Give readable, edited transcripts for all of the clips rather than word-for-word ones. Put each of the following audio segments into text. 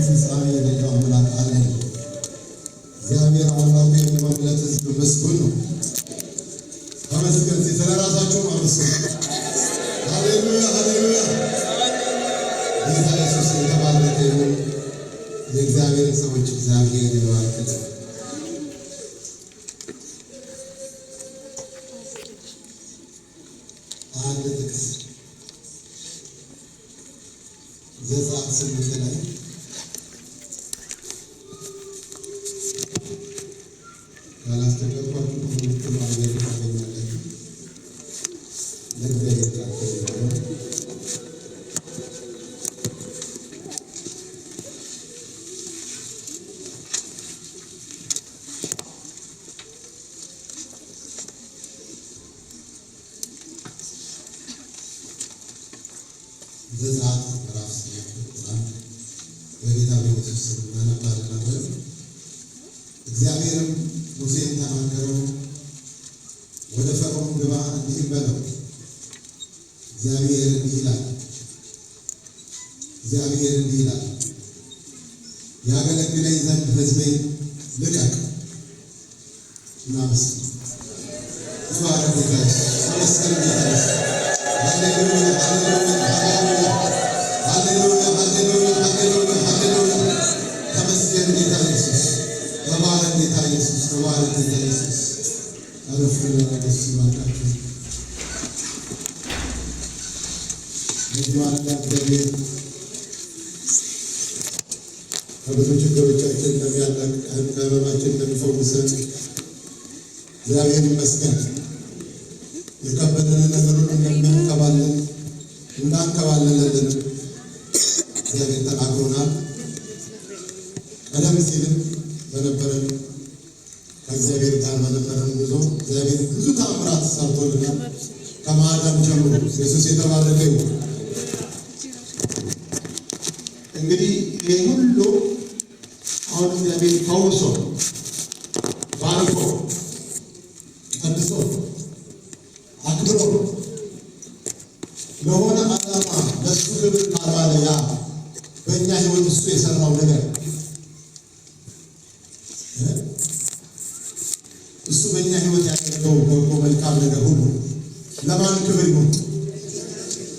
ፍጻሜ የሌለው አምላክ አለን። እግዚአብሔር አምላክ የሚመለጥ ሕዝብ ምስጉን ነው። ተመስገን። ስለራሳችሁ አመስግኑ። ሃሌሉያ ሃሌሉያ። ጌታ ኢየሱስ የተባረከ ይሁን። የእግዚአብሔር ሰዎች እግዚአብሔር ይባርክ። አንድ ጥቅስ ዘጸአት 8 ላይ ካላስተቀርኳችሁ ሁሉም አገር ታገኛላችሁ። ለእግዚአብሔር ቃል ዘጸአት ምዕራፍ 8 በጌታ በኢየሱስ ስም እናነባለን። እግዚአብሔርም ሙሴን ተናገረው፣ ወደ ፈርዖን ግባ እንዲህም በለው፣ እግዚአብሔር እንዲህ ይላል ያገለግለኝ ዘንድ ሕዝቤን ልቀቅ። እናመስግን። ተባረክ ጌታ ተመስገን ጌታ ሃሌሉያ ሃሌሉያ ሃሌሉያ ሃሌሉያ ሃሌሉያ ሃሌሉያ። ተመስገን ጌታ ኢየሱስ። ተባረክ ጌታ ኢየሱስ። ተባረክ ጌታ ኢየሱስ። አረፍ ለነገስ ይባርካችሁ። ለማለት እግዚአብሔር ከብዙ ችግሮቻችን እንደሚያላቅቀን ከህመማችን እንደሚፈውሰን እግዚአብሔር ይመስገን። የከበደንን ነገር ሁሉ እንዳንከባለለን እግዚአብሔር ተናግሮናል። ቀደም ሲልም በነበረን ከእግዚአብሔር ጋር በነበረን ጉዞ እግዚአብሔር ብዙ ተአምራት ሰርቶልናል። ከማዳን ጀምሮ ኢየሱስ የተባረከ ይሁን። እንግዲህ ይህ ሁሉ አሁን እግዚአብሔር ፈውሶ ባርኮ ቀድሶ አክብሮ ለሆነ ዓላማ ለሱ ክብር ካልዋለ ያ በእኛ ህይወት እሱ የሰራው ነገር እሱ በእኛ ህይወት ያደረገው በጎ መልካም ነገር ሁሉ ለማን ክብር ይሁን?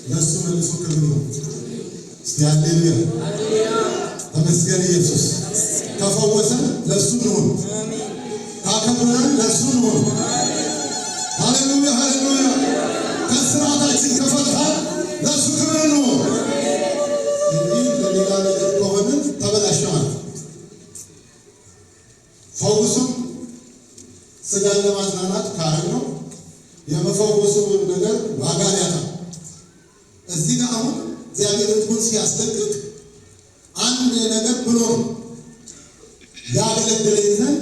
ለእሱ መልሶ ክብር ይሁን። እስቲ ሃሌሉያ ተመስገን ኢየሱስ። ከፈወሰን ለእሱ እንሁን፣ ካከበረን ለእሱ እንሁን። ሃሌሉያ ሃሌሉያ። ከስራታችን ከፈታን ለእሱ ክብር እንሁን። እንዲህ ለሌላ ነገር ከሆንን ተበላሽተናል። ፈውሱም ስጋን ለማዝናናት ካረግነው የመፈወሱ ነገር ዋጋ ያጣል። እዚህ ጋር አሁን እግዚአብሔር ሕዝቡን ሲያስጠንቅቅ አንድ ነገር ብሎ ያገለግለኝ ዘንድ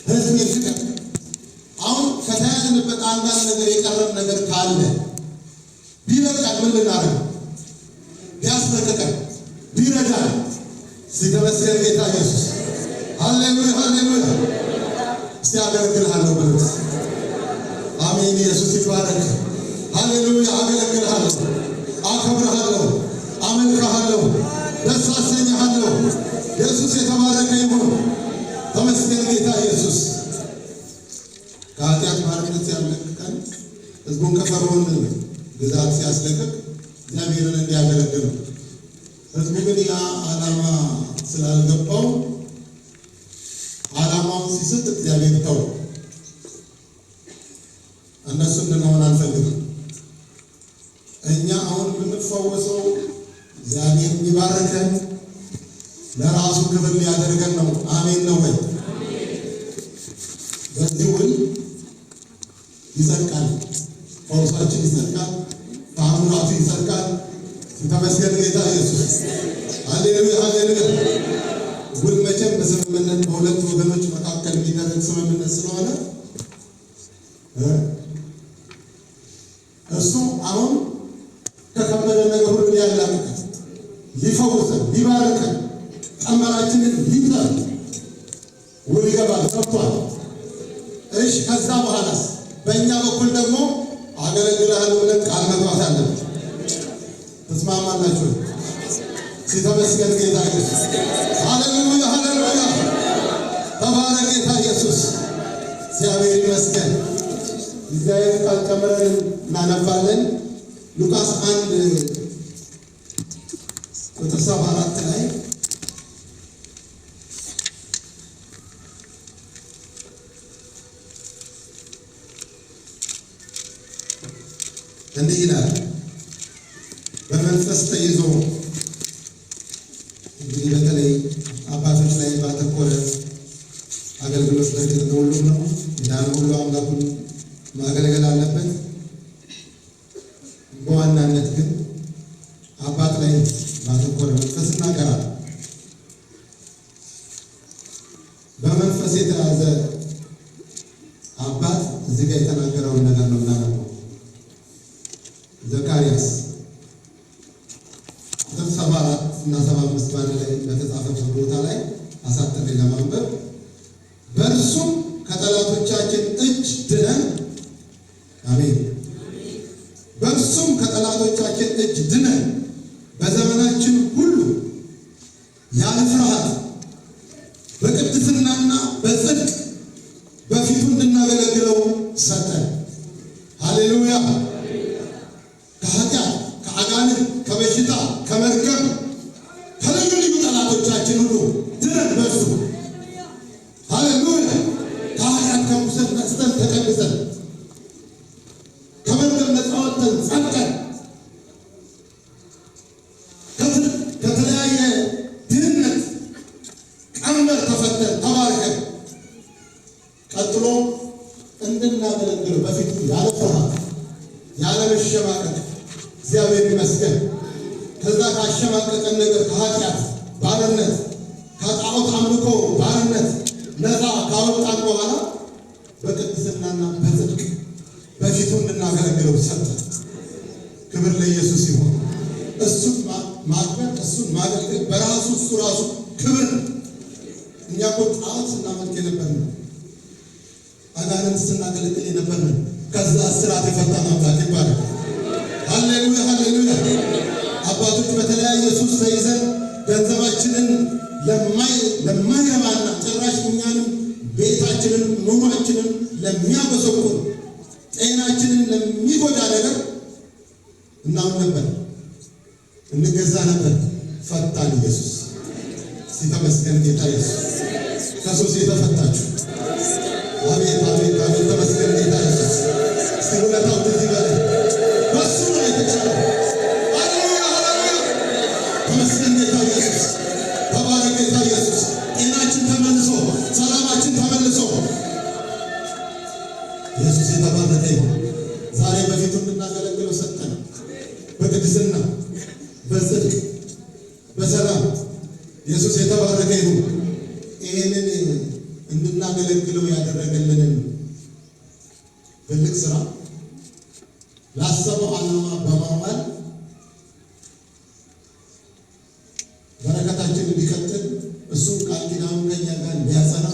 ሕዝቤን ልቀቅ። አሁን ከተያዝንበት አንዳንድ ነገር የቀረብ ነገር ካለ ቢበቃን ምን ልናደርግ? ቢያስለቅቀን ቢረዳን ሲተመስገን ጌታ ኢየሱስ። ሃሌሉያ ሃሌሉያ። እስቲ አገለግልሃለሁ በሉት። አሜን። ኢየሱስ ይባረክ። ሃሌሉያ። አገለግልሃለሁ፣ አከብርሃለሁ፣ አመልክሃለሁ፣ ደስ አሰኝሃለሁ። ኢየሱስ የተባረከ ይሁን። ተመስገን ጌታ ኢየሱስ። ከኃጢአት ባርነት ሲያስለቅቀን ሕዝቡን ከፈርዖን ግዛት ሲያስለቅቅ እግዚአብሔርን እንዲያገለግል ነው። ሕዝቡ ግን ያ ዓላማ ስላልገባው ዓላማውን ሲስት እግዚአብሔር ተው። እነሱ እንድንሆን አንፈልግም። እኛ አሁን የምንፈወሰው እግዚአብሔር የሚባርከን ለራሱ ክብር ሊያደርገን ነው። አሜን ነው ወይ? በዚህ ውል ይጸድቃል፣ ፈውሳችን ይጸድቃል፣ ተአምራቱ ይጸድቃል። ተመስገን ጌታ ኢየሱስ። ሃሌሉያ ሃሌሉያ። ውል መቼም በስምምነት በሁለት ወገኖች መካከል የሚደረግ ስምምነት ስለሆነ እሱ አሁን ከከበደ ነገር ሁሉ ሊያላቅቀን፣ ሊፈውሰን፣ ሊባርከን፣ ቀንበራችንን ሊጥል ውል ይገባል፣ ገብቷል። እሺ ከዛ በኋላስ በእኛ በኩል ደግሞ አገለግልሃለሁ ብለን ቃል መግባት አለብን። ተስማማላችሁ? ሲተመስገን ጌታ ኢየሱስ። ሃሌሉያ ሃሌሉያ። ተባረክ ጌታ ኢየሱስ። እግዚአብሔር ይመስገን። እግዚአብሔር ቃል ጨምረን እናነባለን። ሉቃስ 1:74 ላይ እንዲህ ይላል። በመንፈስ ተይዞ እንግዲህ በተለይ አባቶች ላይ ባተኮረ አገልግሎት በግል ሁሉም ነው ዳን ሁሉ አምላኩን ማገልገል አለበት። በዋናነት ግን አባት ላይ ባተኮረ መንፈስ እናገራለን። በመንፈስ የተያዘ አባት እዚህ ጋር የተናገረውን ነገር ነው የምናነበው። ዘካርያስ 74 እና 75 ባንድ ላይ በተጻፈበት ቦታ ላይ አሳጥሬ ለማንበብ በእርሱም ከጠላቶቻችን እጅ ድነን፣ አሜን። በእርሱም ከጠላቶቻችን እጅ ድነን በዘመናችን ሁሉ ያለ ፍርሃት በቅድስናና በጽድቅ በፊቱ እንድናገለግለው ሰጠን። ሃሌሉያ። ከኃጢአት፣ ከአጋንንት፣ ከበሽታ፣ ከመርገም፣ ከልዩ ልዩ ጠላቶቻችን ሁሉ ድነን በእርሱ ሃሌሉያ። ከኃጢአት ከሙሰት ነጽተን ተቀድሰን ከመርገም ነፃ ወጥተን ጸድቀን ከተለያየ ድህነት ቀንበር ተፈተን ተባርከን ቀጥሎ እንድናገለግለው በፊቱ ያለ ፍርሃት ያለ መሸማቀቅ እግዚአብሔር ይመስገን። ከዛ ካሸማቀቀን ነገር ከኃጢአት ባርነት ከጣዖት አምልኮ ባርነት ነፃ ካወጣን በኋላ በቅድስናና በጽድቅ በፊቱ እንድናገለግለው ሰጠን። ክብር ለኢየሱስ ይሁን። እሱን ማክበር እሱን ማገልገል በራሱ እሱ ራሱ ክብር። እኛ እኮ ጣዖት ስናመልክ የነበርን አጋንንት ስናገለግል የነበርን ከዛ እስራት የፈታን አምላክ ይባላል። ሃሌሉያ ሃሌሉያ። አባቶች በተለያየ ሱስ ተይዘን ገንዘባችንን ለማይረባና ጭራሽ እኛንም ቤታችንን ኑሯችንን ለሚያበሰቁር ጤናችንን ለሚጎዳ ነገር እናምን ነበር፣ እንገዛ ነበር። ፈታን ኢየሱስ። ሲተመስገን ጌታ ኢየሱስ። ከሱስ የተፈታችሁ አቤት አቤት አቤት። ተመስገን ጌታ ኢየሱስ። ሲውለታው ትዝ ይበላል። በሱ ነው የተቻለው። ሃሌሉያ ሃሌሉያ። ተመስገን ጌታ ኢየሱስ። ተባረክ ጌታ ኢየሱስ። ጤናችን ተመልሶ ሰላማችን ተመልሶ ኢየሱስ የተባረከ ይሁን። ዛሬ በፊቱ እንድናገለግለው ሰጠን። በቅድስና በጽድቅ በሰላም ኢየሱስ የተባረከ ይሁን። ይህንን እንድናገለግለው ያደረገልንን ትልቅ ስራ ላሰበው ዓላማ በማዋል በረከታችን እንዲቀጥል እሱም ቃል ኪዳኑን ከእኛ ጋር እንዲያጸና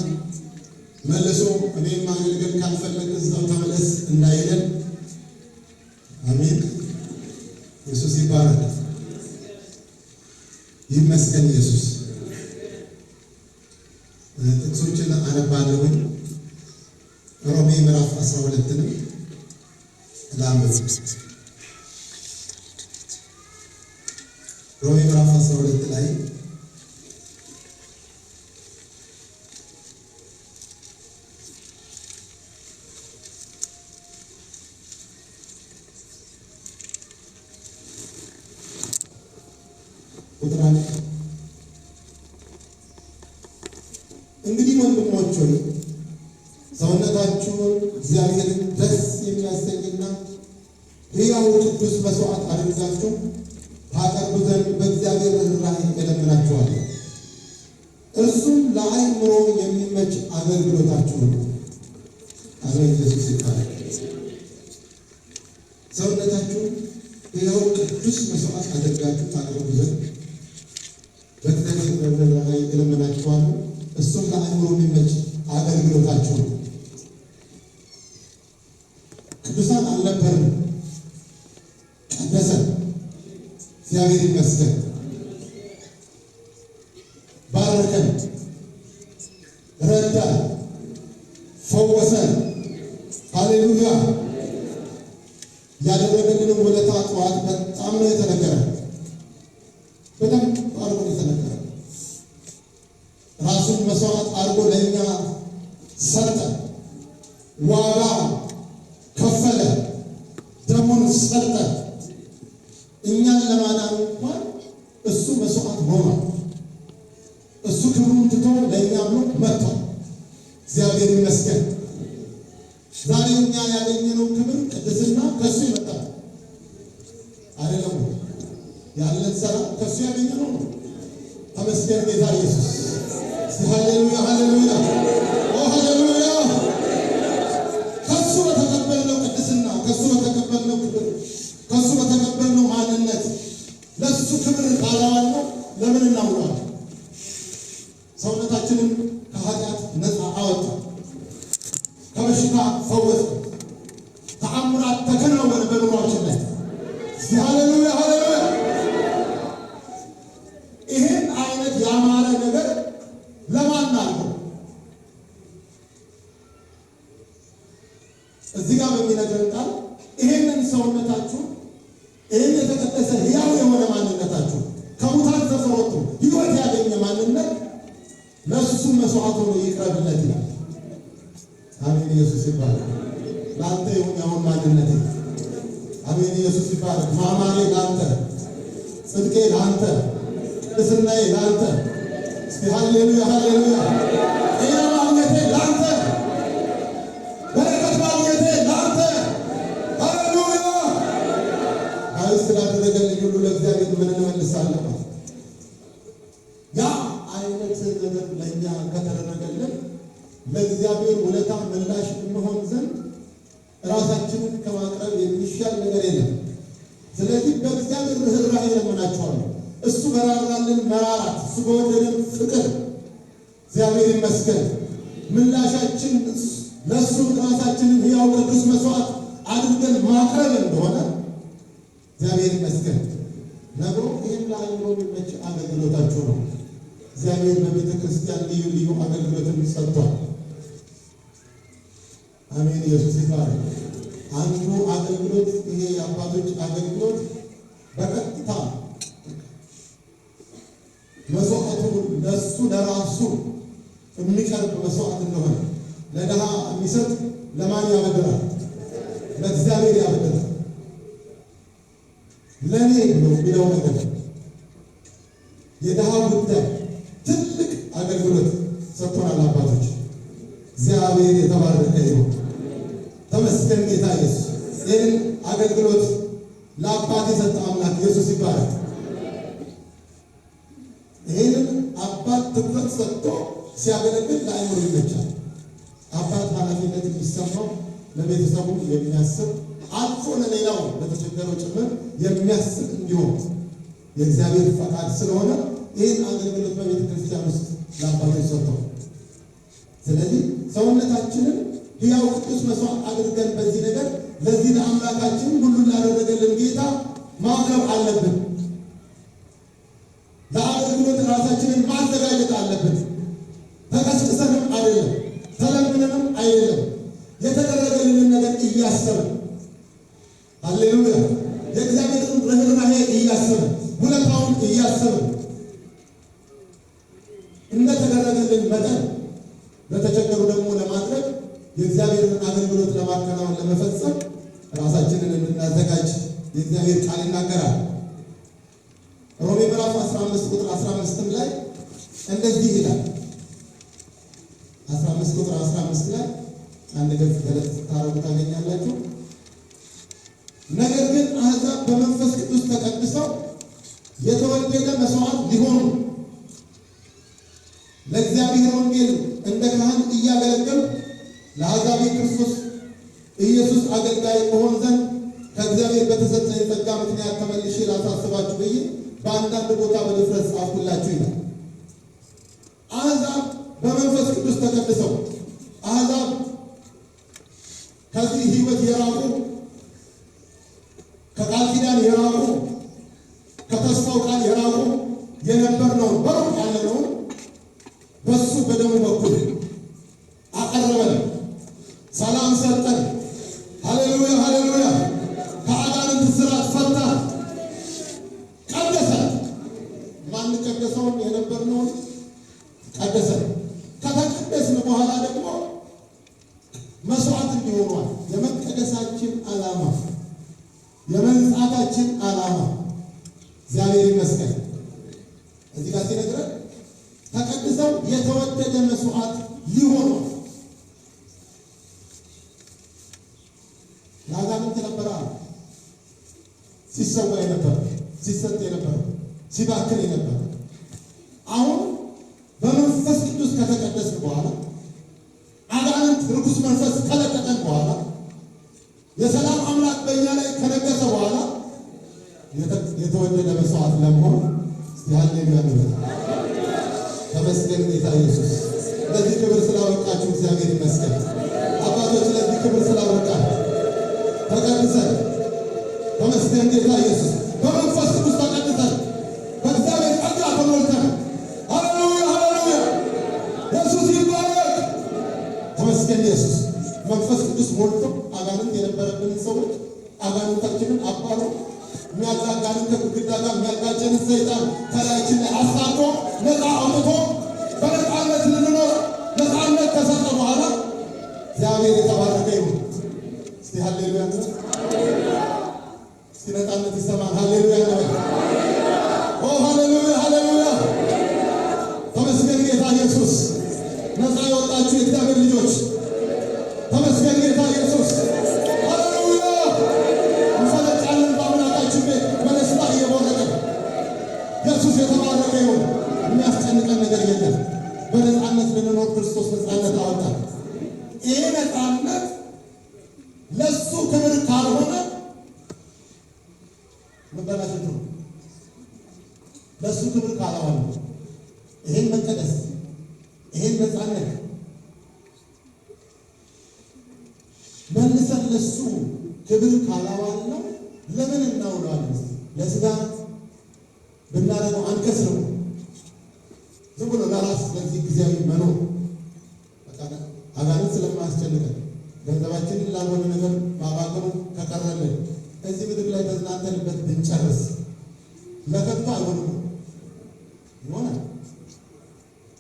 መልሶ እኔም ማገልገል ካልፈለግ እዛው ተመለስ እንዳይለን። አሜን። ኢየሱስ ይባረክ። ይመስገን ኢየሱስ። ጥቅሶችን አነባለሁኝ። ሮሜ ምዕራፍ 12 ላንብብ። ሮሜ ምዕራፍ 12 ላይ ቁጥር እንግዲህ ወንድሞች ሆይ ሰውነታችሁን እግዚአብሔርን ደስ የሚያሰኝና ሕያው ቅዱስ መስዋዕት አድርጋችሁ ታቀርቡ ዘንድ በእግዚአብሔር ርኅራኄ እለምናችኋለሁ። እርሱም ለአእምሮ የሚመች አገልግሎታችሁ ነው። አሜን። ኢየሱስ ይባረክ። ሰውነታችሁን ሕያው ቅዱስ መስዋዕት አድርጋችሁ ታቀርቡ ዘንድ በእግዚአብሔር ርኅራኄ እለምናችኋለሁ። እሱም ለአእምሮ የሚመች አገልግሎታችሁ ነው። ቅዱሳን አልነበርም፣ ቀደሰን። እግዚአብሔር ይመስገን። ባረከን፣ ረዳን፣ ፈወሰን። ሃሌሉያ። ያደረገልንን ውለታ ጠዋት በጣም ነው የተነገረ፣ በደንብ አድርጎ የተነገረ። ራሱን መስዋዕት አድርጎ ለእኛ ሰጠ፣ ዋጋ ከፈለ፣ ደሙን ሰጠ። እኛን ለማዳን እንኳን እሱ መስዋዕት ሆኗል። እሱ ክብሩን ትቶ ለእኛ ብሎ መጥቷል። እግዚአብሔር ይመስገን። ዛሬ እኛ ያገኘነው ክብር ቅድስና ከእሱ ይመጣል አይደለም። ያለን ሰላም ከእሱ ያገኘነው ነው። ተመስገን ጌታ ኢየሱስ። ሃሌሉያ ሃሌሉያ ኦ ሃሌሉያ። ከእሱ በተቀበልነው ቅድስና፣ ከእሱ በተቀበልነው ክብር፣ ከእሱ በተቀበልነው ማንነት ለእሱ ክብር ካላዋልነው ለምን እናውለዋለን? ሰውነታችንን ከኃጢአት ነፃ አወጣ፣ ከበሽታ ፈወሰ፣ ተአምራት ተከናወነ በኑሯችን ላይ። ሃሌሉያ ሃሌሉያ። ይህን አይነት ያማረ ነገር ለማን አለው? እዚህ ጋር በሚነግረን ቃል ይህንን ሰውነታችሁ፣ ይህን የተቀደሰ ሕያው የሆነ ማንነታችሁ ከሙታን ተፈወጡ ሕይወት ያገኘ ማንነት ለእሱ መስዋዕት ሆኖ ይቅረብለት ይላል። አሜን። ኢየሱስ ይባረክ። ለአንተ ይሁን ያሁን ማንነቴ። አሜን። ኢየሱስ ይባረክ። ማማሬ ለአንተ፣ ጽድቄ ለአንተ፣ ቅድስናዬ ለአንተ። እስቲ ሃሌሉያ ሃሌሉያ። ጤና ማግኘቴ ለአንተ፣ በረከት ማግኘቴ ለአንተ። ሃሌሉያ። አይ ስላደረገልኝ ሁሉ ለእግዚአብሔር ምን እንመልሳለን? ያ አይነት ነገር ለእኛ ከተደረገልን ለእግዚአብሔር ውለታ ምላሽ እንሆን ዘንድ ራሳችንን ከማቅረብ የሚሻል ነገር የለም። ስለዚህ በእግዚአብሔር ርኅራኄ ለመናችኋለሁ። እሱ በራራልን መራራት፣ እሱ በወደደን ፍቅር እግዚአብሔር ይመስገን። ምላሻችን ለእሱ ራሳችንን ሕያው ቅዱስ መስዋዕት አድርገን ማቅረብ እንደሆነ እግዚአብሔር ይመስገን። ነግሮ ይህም ለአእምሮ የሚመች አገልግሎታችሁ ነው። እግዚአብሔር በቤተ ክርስቲያን ልዩ ልዩ አገልግሎትን ሰጥቷል። አሜን። ኢየሱስ ይባረክ። አንዱ አገልግሎት ይሄ የአባቶች አገልግሎት በቀጥታ መስዋዕቱ ለሱ ለራሱ የሚቀርብ መስዋዕት እንደሆነ ለድሃ የሚሰጥ ለማን ያበድራል? ለእግዚአብሔር ያበድራል። ለእኔ ብሎ የሚለው ነገር የድሃ ጉዳይ ትልቅ አገልግሎት ሰጥቶናል አባቶች። እግዚአብሔር የተባረከ ይሁን። ተመስገን ጌታ ኢየሱስ። ይህን አገልግሎት ለአባት የሰጠ አምላክ ኢየሱስ ይባረክ። ይህንን አባት ትኩረት ሰጥቶ ሲያገለግል ለአእምሮ ይመቻል። አባት ኃላፊነት የሚሰማው ለቤተሰቡ የሚያስብ አልፎ ለሌላው ለተቸገረው ጭምር የሚያስብ እንዲሆን የእግዚአብሔር ፈቃድ ስለሆነ ይህን አገልግሎት በቤተ ክርስቲያን ውስጥ ለአባቶች ሰጥተው፣ ስለዚህ ሰውነታችንን ሕያው ቅዱስ መስዋዕት አድርገን በዚህ ነገር ለዚህ ለአምላካችን ሁሉን ላደረገልን ጌታ ማቅረብ አለብን። ለአገልግሎት ራሳችንን ማዘጋጀት አለብን። ተቀስቅሰንም አይደለም፣ ተለምነንም አይደለም፣ የተደረገልንን ነገር እያሰብን ሃሌሉያ፣ የእግዚአብሔርን ርኅራኄ እያሰብን፣ ውለታውን እያሰብን እንደተደረገልን መጠን ለተቸገሩ ደግሞ ለማድረግ የእግዚአብሔርን አገልግሎት ለማከናወን ለመፈጸም ራሳችንን እንድናዘጋጅ የእግዚአብሔር ቃል ይናገራል። ሮሜ ምዕራፍ 15 ቁጥር 15 ላይ እንደዚህ ይላል። 15 ቁጥር 15 ላይ አንድ ገጽ ገለጽ ታረጉ ታገኛላችሁ። ነገር ግን አሕዛብ በመንፈስ ቅዱስ ተቀድሰው የተወደደ መስዋዕት ሊሆኑ ለእግዚአብሔር ወንጌል እንደ ካህን እያገለገሉ ለአሕዛብ ክርስቶስ ኢየሱስ አገልጋይ መሆን ዘንድ ከእግዚአብሔር በተሰጠኝ ጸጋ ምክንያት ተመልሼ ላሳስባችሁ ብዬ በአንዳንድ ቦታ በድፍረት ጻፍኩላችሁ ይላል። አሕዛብ በመንፈስ ቅዱስ ተቀድሰው፣ አሕዛብ ከዚህ ሕይወት የራቁ ከቃል ኪዳን የራቁ ከተስፋው ቃል የራቁ የነበርነውን በሩቅ ያለነውን በሱ በደሙ በኩል አቀረበን፣ ሰላም ሰጠን። ሃሌሉያ ሃሌሉያ። ከአጋንንት እስራት ፈታን፣ ቀደሰን። ማንቀደሰውን የነበርነውን ቀደሰን። ከተቀደስን በኋላ ደግሞ መስዋዕት እንዲሆኗል። የመቀደሳችን ዓላማ የመንጻታችን ዓላማ እግዚአብሔር ይመስገን። እዚህ ጋር ሲነግረን ተቀድሰው የተወደደ መስዋዕት ሊሆኑ ለአጋንንት ነበረ ሲሰዋ የነበረ ሲሰጥ የነበረ ሲባክን የነበረ። አሁን በመንፈስ ቅዱስ ከተቀደስን በኋላ አጋንንት ርኩስ መንፈስ ከለቀቀን በኋላ የሰላም አምላክ በእኛ ላይ ከነገሰ በኋላ የተወደደ መስዋዕት ለመሆን ሃሌሉያ ነው። ተመስገን ጌታ ኢየሱስ። ለዚህ ክብር ስላበቃችሁ እግዚአብሔር ይመስገን። አባቶች ለዚህ ክብር ስላበቃችሁ ተቀድሰን ተመስገን ጌታ ኢየሱስ። በመንፈስ ቅዱስ ተቀድሰን በእግዚአብሔር ጸጋ ተሞልተን ሃሌሉያ ሃሌሉያ። ኢየሱስ ይባረክ። ተመስገን ኢየሱስ። መንፈስ ቅዱስ ሞልቶ አጋንንት የነበረብንን ሰዎች አጋንንታችንን አባሮ የሚያጋጋንን ከግድግዳ ጋር የሚያጋጨንን ሰይጣን ከላያችን ላይ አሳርፎ ነፃ አውጥቶ በነፃነት ልንኖር ነፃነት ከሰጠ በኋላ እግዚአብሔር የተባረከ ይሁን። እስቲ ሃሌሉያ ነው። እስቲ ነፃነት ይሰማል። ሃሌሉያ ነው። ኦ ሃሌሉያ ሃሌሉያ። ተመስገን ጌታ ኢየሱስ። ነፃ የወጣችሁ የእግዚአብሔር ልጆች ተመስገን ጌታ ኢየሱስ። ሃሌሉያ። እንፈለጫለን በአምላካችን ቤት በደስታ እየቦረቅን። ኢየሱስ የተባረከ ይሁን። የሚያስጨንቀን ነገር የለም። በነፃነት ልንኖር ክርስቶስ ነፃነት አወጣን። ይህ ነፃነት ለሱ ክብር ካልሆነ መበላሸቱ ነው። ለሱ ክብር ካላዋለ ይሄን መቀደስ ይሄን ነፃነት መልሰን ለሱ ክብር ካላዋል ነው ለምን እናውለዋለን? ለስጋ ብናደርገው አንከስረው። ዝም ብሎ ለራስ ለዚህ ጊዜያዊ መኖር አጋንንት ስለማያስጨንቀን ገንዘባችንን ላልሆነ ነገር ማባከኑ ከቀረልን እዚህ ምድር ላይ ተዝናንተንበት ብንጨርስ ለከንቱ አይሆንም ይሆናል።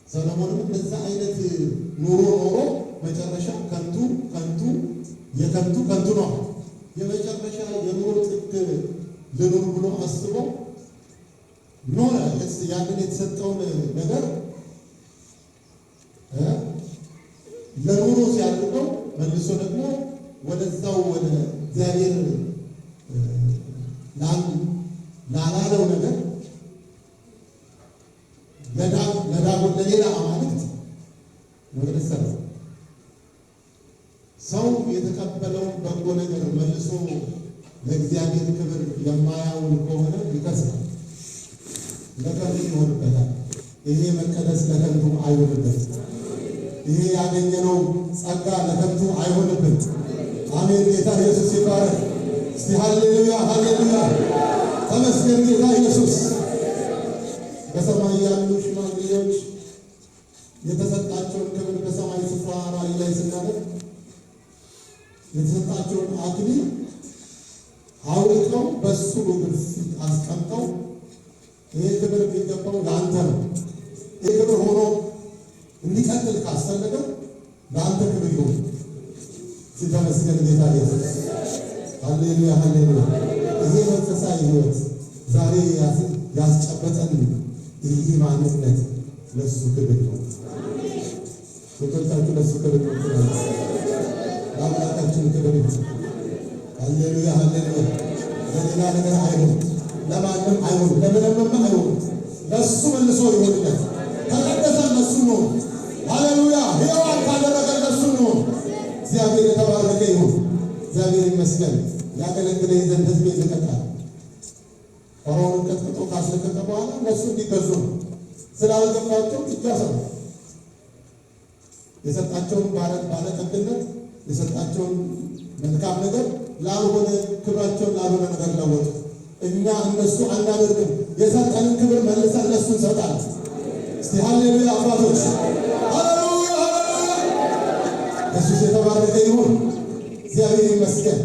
ሰሎሞንም እንደዛ አይነት ኑሮ ኖሮ መጨረሻ ከንቱ ከንቱ የከንቱ ከንቱ ነው። የመጨረሻ የኑሮ ጥግ ልኑር ብሎ አስቦ ኖረ። ያንን የተሰጠውን ነገር ለኑሮ ሲያድርገው መልሶ ደግሞ ወደዛው ወደ እግዚአብሔር ላላለው ነገር ለዳጎን ለሌላ አማልክት መቅደስ ሰራ። ሰው የተቀበለውን በጎ ነገር መልሶ ለእግዚአብሔር ክብር የማያውል ከሆነ ይከስራል፣ ለከንቱ ይሆንበታል። ይሄ መቀደስ ለከንቱ አይሆንበት። ይሄ ያገኘነው ጸጋ ለከንቱ አይሆንብን። አሜን። ጌታ ኢየሱስ ይባረክ። እስቲ ሃሌሉያ ሃሌሉያ። ተመስገን ጌታ ኢየሱስ። በሰማይ ያሉ ሽማግሌዎች የተሰጣቸውን ክብር በሰማይ ስፍራ ራእይ ላይ ስናደርግ የተሰጣቸውን አክሊል አውልቀው በሱ እግር ፊት አስቀምጠው ይሄ ክብር የሚገባው ለአንተ ነው፣ ይሄ ክብር ሆኖ እንዲቀጥል ካስፈለገ ለአንተ ክብር ይሁን። ሲተመስገን ጌታ ኢየሱስ። ሃሌሉያ ሃሌሉያ። ይሄ መንፈሳዊ ሕይወት ዛሬ ያስጨበጠን ይህ ማንነት ለሱ ክብር ነው። ወጣችሁ ለሱ ክብር ነው። ለአምላካችን ክብር ነው። ሃሌሉያ ሃሌሉያ። ለሌላ ነገር አይሆን፣ ለማንም አይሆን፣ ለምንም አይሆን። ለሱ መልሶ ይሆንለት። ተቀደሰን ለሱ ነው። ሃሌሉያ። ሕያዋን ካደረገን ለሱ ነው። እግዚአብሔር የተባረከ ይሁን። እግዚአብሔር ይመስገን። ያገለግለኝ ዘንድ ሕዝቤን ልቀቃል። ፈርዖንን ቀጥቅጦ ካስለቀቀ በኋላ እነሱ እንዲገዙ ነው። ስላልገባቸው ይጃሰሩ። የሰጣቸውን ባለጠግነት የሰጣቸውን መልካም ነገር ላልሆነ ክብራቸውን ላልሆነ ነገር ለወጡ። እኛ እነሱ አናደርግም። የሰጠንን ክብር መልሰን ለሱ እንሰጣለን። ሃሌሉያ አባቶች ሃሌሉያ ኢየሱስ የተባረከ ይሁን። እግዚአብሔር ይመስገን።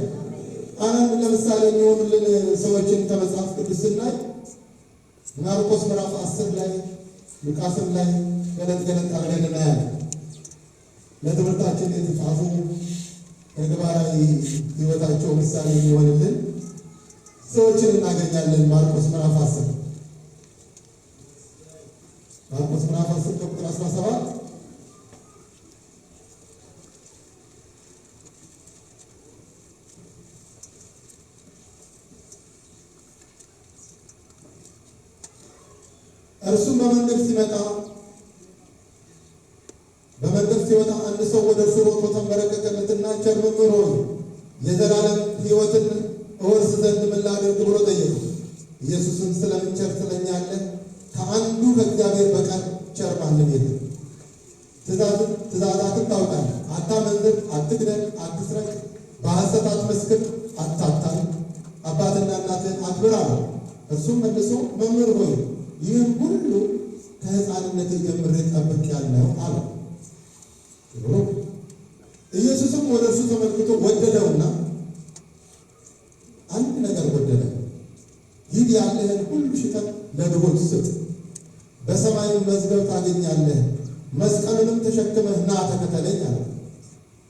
አንድ ለምሳሌ የሚሆኑልን ሰዎችን ከመጽሐፍ ቅዱስ ስናይ ማርቆስ ምዕራፍ 10 ላይ ሉቃስም ላይ ገለጥ አድርገን እናያለን። ለትምህርታችን የተጻፉ ተግባራዊ ሕይወታቸው ምሳሌ የሚሆንልን ሰዎችን እናገኛለን። ማርቆስ ምዕራፍ 10 ቁጥር 17 እርሱም በመንገድ ሲወጣ አንድ ሰው ወደ እርሱ ሮጦ ተንበረከከለትና ቸር መምህር ሆይ የዘላለም ሕይወትን እወርስ ዘንድ ምን ላድርግ ብሎ ጠየቀው። ኢየሱስም ስለምን ቸር ትለኛለህ? ከአንዱ ከእግዚአብሔር በቀር ቸር ማንም የለም። ትእዛዛትን ታውቃለህ። አታመንዝር፣ አትግደል፣ አትስረቅ፣ በሐሰት አትመስክር፣ አታታል፣ አባትና እናትህን አክብር አለው። እርሱም መልሶ መምህር ሆይ ይህን ሁሉ ከሕፃንነቴ ጀምሬ ጠብቄአለሁ አለው። ኢየሱስም ወደ እርሱ ተመልክቶ ወደደውና አንድ ነገር ወደደ። ሂድ ያለህን ሁሉ ሽጠህ ለድሆች ስጥ፣ በሰማይም መዝገብ ታገኛለህ፣ መስቀሉንም ተሸክመህ ና ተከተለኝ አለ።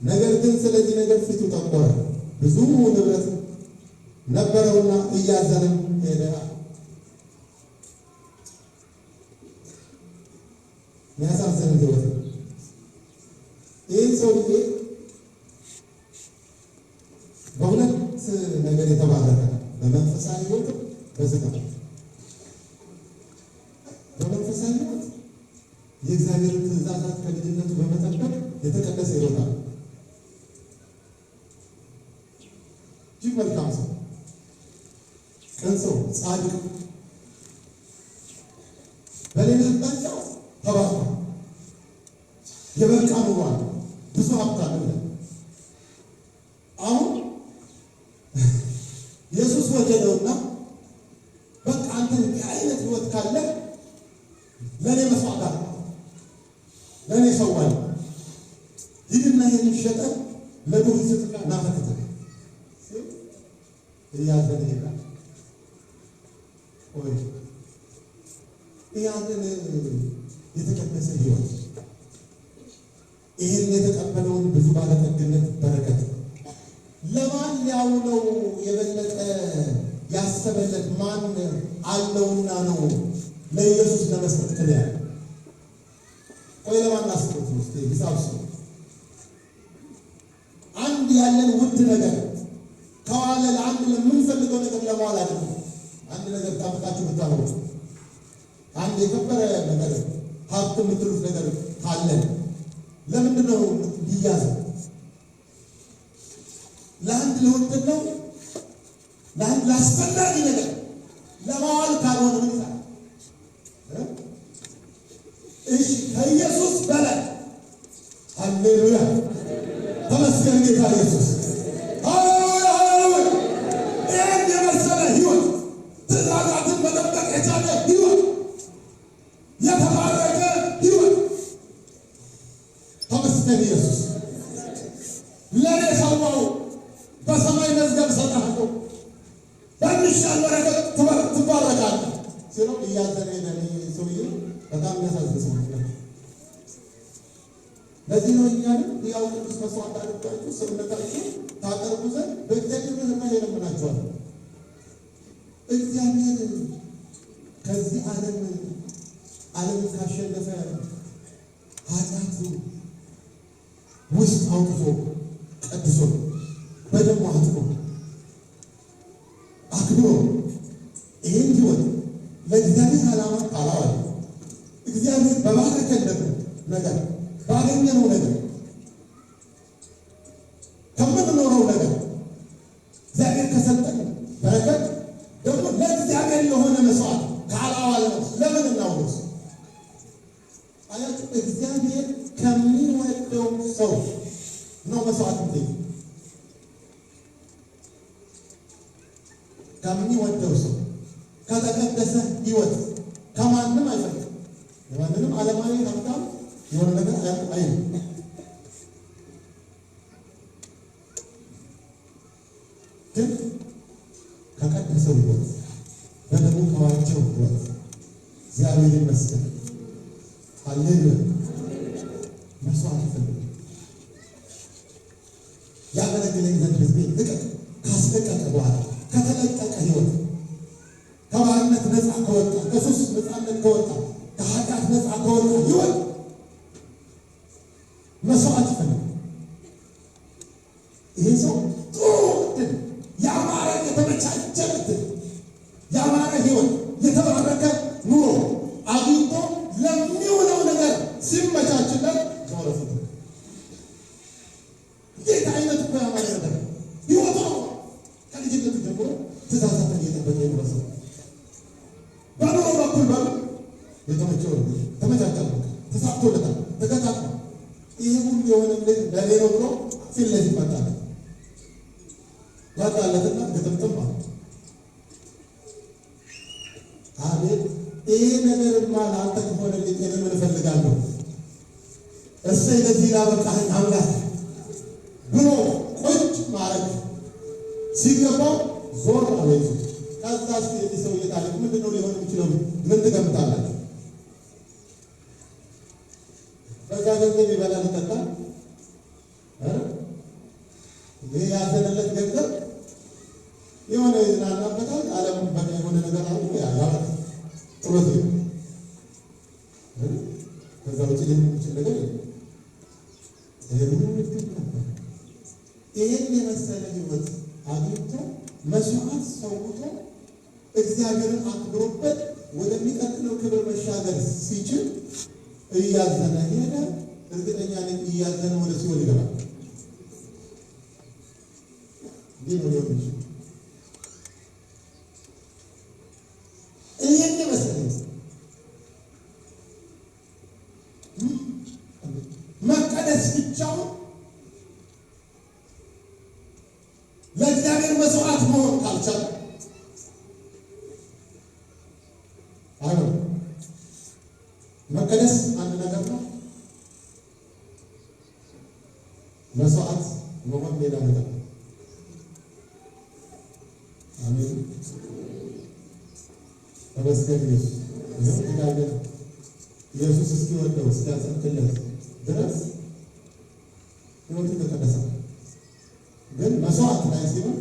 ነገር ግን ስለዚህ ነገር ፊቱ ጠቆረ፣ ብዙ ንብረት ነበረውና እያዘነም ሄደ። የሚያሳዝን ሕይወት። ይህ ሰውዬ በሁለት ነገር የተባረከ በመንፈሳዊ ሕይወት በስጋ። በመንፈሳዊ ሕይወት የእግዚአብሔርን ትእዛዛት ከልጅነቱ በመጠበቅ የተቀደሰ ይሆናል። እጅግ መልካም ሰው፣ ቅን ሰው፣ ጻድቅ፣ በሌላ አቅጣጫ ተባርኳል። የበቃ ኑሯል። ብዙ ሀብት አለ። አሁን ኢየሱስ ወደደውና በቃ አንተ የአይነት ሕይወት ካለ ለእኔ መስዋዕት አለ፣ ለእኔ ሰዋል፣ ሂድና ይህን ሸጠ ለድሆች ስጥና ና ተከተለኝ እያዘነ ይላል። ወይ ያንን የተቀደሰ ሕይወት ይህን የተቀበለውን ብዙ ባለጠግነት በረከት ለማን ያውለው የበለጠ ያሰበለት ማን አለውና ነው ለኢየሱስ ለመስጠት ከዚያ ቆይ ለማን አስቡት እስቲ ሂሳብ ስሩ። አንድ ያለን ውድ ነገር ከዋለ ለአንድ ለምንፈልገው ነገር ለማዋል አይደለም። አንድ ነገር ታምጣችሁ ብታወሩ አንድ የከበረ ነገር ሀብት የምትሉት ነገር ካለን ለምንድን ነው ይያዝ? ለአንድ ለወደድ ነው፣ ለአንድ ላስፈላጊ ነገር ለማዋል ካልሆነ ምን ይላል? እሺ ከኢየሱስ በላይ ሃሌሉያ ተመስገን ጌታ ኢየሱስ ሃሌሉያ ሃሌሉያ። ይህን የመሰለ ሕይወት ትእዛዛትን መጠበቅ የቻለ ሕይወት የተባረከ ሕይወት ተመስገን ኢየሱስ። ለኔ ሰዋው በሰማይ መዝገብ ሰጣለሁ በሚሻል በረከት ትባረካለህ ሲለው እያዘነ ለኔ ሰውዬ በጣም ያሳዝነው። ለዚህ ነው እኛንም ያው ቅዱስ መስዋዕት አድርጋችሁ ሰውነታችሁ ታቀርቡ ዘንድ በእግዚአብሔር ምሕረት እንለምናችኋለን። እግዚአብሔር ከዚህ ዓለም ካሸነፈ ኃጢአቱ ውስጥ አውጥቶ ቀድሶ በደሙ አጥቦ አክብሮ ይህን ሕይወት ለእግዚአብሔር ዓላማ ካላዋለ እግዚአብሔር በባረከን ነገር ባገኘነው ነገር ከምንኖረው ነገር እግዚአብሔር ከሰጠን በረከት ደግሞ ለእግዚአብሔር የሆነ መስዋዕት ካላዋለ ለምን እናውርስ? አያችሁ፣ እግዚአብሔር ከሚወደው ሰው ነው መስዋዕት እንዴ ከሚወደው ሰው ከተቀደሰ ሕይወት ከማንም አይፈልግም። ማንንም ዓለማዊ ሀብታም የሆነ ነገር አይልም። ግን ከቀደሰው ሕይወት በደሙ ከዋጀው ሕይወት እግዚአብሔር ይመስገን ሃሌሉያ መስዋዕት ይፈልጋል። ያገለግለኝ ዘንድ ሕዝቤን ልቀቅ ካስለቀቀ በኋላ ከተለቀቀ ሕይወት ከባርነት ነፃ ከወጣ ከሱስ ነፃነት ከወጣ ከኃጢአት ነፃ ከወጣ ሕይወት መስዋዕት ይፈልጋል። ይሄ ሰው ጥሩ ዕድል ያማረ የተመቻቸ ዕድል ያማረ ሕይወት የተባረከ ኑሮ አግኝቶ ለሚውለው ነገር ሲመቻችለት ተወረፈ። ይህ አይነት እኮ ያማረ ነገር ሕይወቱ ነው። ከልጅነቱ ጀምሮ ትእዛዛትን እየጠበቀ የኖረ በኑሮ በኩል የተመቸው ተመቻቸል ተሳክቶለታል፣ ተከታትሏል። ይህ ሁሉ የሆነልን ለኔ ነው ብሎ ፊት ለፊት መጣለት ያጣለትና ግጥምጥም ማለት አቤት ይህ ነገርማ ለአንተ ከሆነልኝ እኔ ምን እፈልጋለሁ? እሰይ ለዚህ ላበቃኸኝ አምላክ ብሎ ቁጭ ማረግ ሲገባው ዞር አለች። ከዛ ስ የዚህ ሰውዬ ታሪክ ምንድን ነው ሊሆን የሚችለው? ምን ትገምታለች? በዛ ገንዘብ ይበላል ይጠጣል። ይህ ያዘነለት ገንዘብ የሆነ ይዝናናበታል። ዓለም በቃ የሆነ ነገር አሉ ያወጣል ጥሎት ነው። ከዛ ውጭ የሚችል ነገር ይህን የመሰለ ሕይወት አግኝቶ መስዋዕት ሰውቶ እግዚአብሔርን አክብሮበት ወደሚቀጥለው ክብር መሻገር ሲችል እያዘነ ሄደ። እርግጠኛ ነኝ እያዘነ ወደ ሲኦል ይገባል። እንዲህ ነው ሊሆን ይችላል። ይህን መሰለኝ መቀደስ ብቻውን ለእግዚአብሔር መስዋዕት መሆን ካልቻለ አይሆን። መቀደስ አንድ ነገር ነው፣ መስዋዕት መሆን ሌላ ነገር ነው። አሜን። ተመስገን ኢየሱስ። ይህም ትጋገር ኢየሱስ እስኪወደው እስኪያጸድቅለት ድረስ ሕይወቱ ተቀደሰ። ግን መስዋዕት ላይ ሲሆን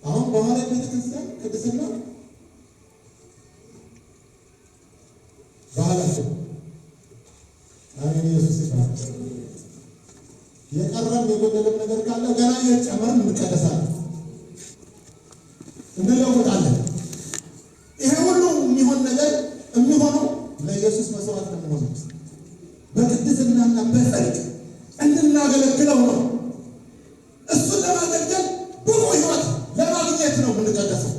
አሁን በኋላ ቤተክርስቲያን ቅድስና ባህላችን አሜን። ኢየሱስ ይባላል። የቀረም የጎደለም ነገር ካለ ገና እየጨመርን እንቀደሳለን፣ እንለውጣለን። ይሄ ሁሉ የሚሆን ነገር የሚሆነው ለኢየሱስ መስዋዕት ለመሆን በቅድስናና በጽድቅ እንድናገለግለው ነው። እሱን ለማገልገል ብቁ ሕይወት ለማግኘት ነው የምንቀደሰው።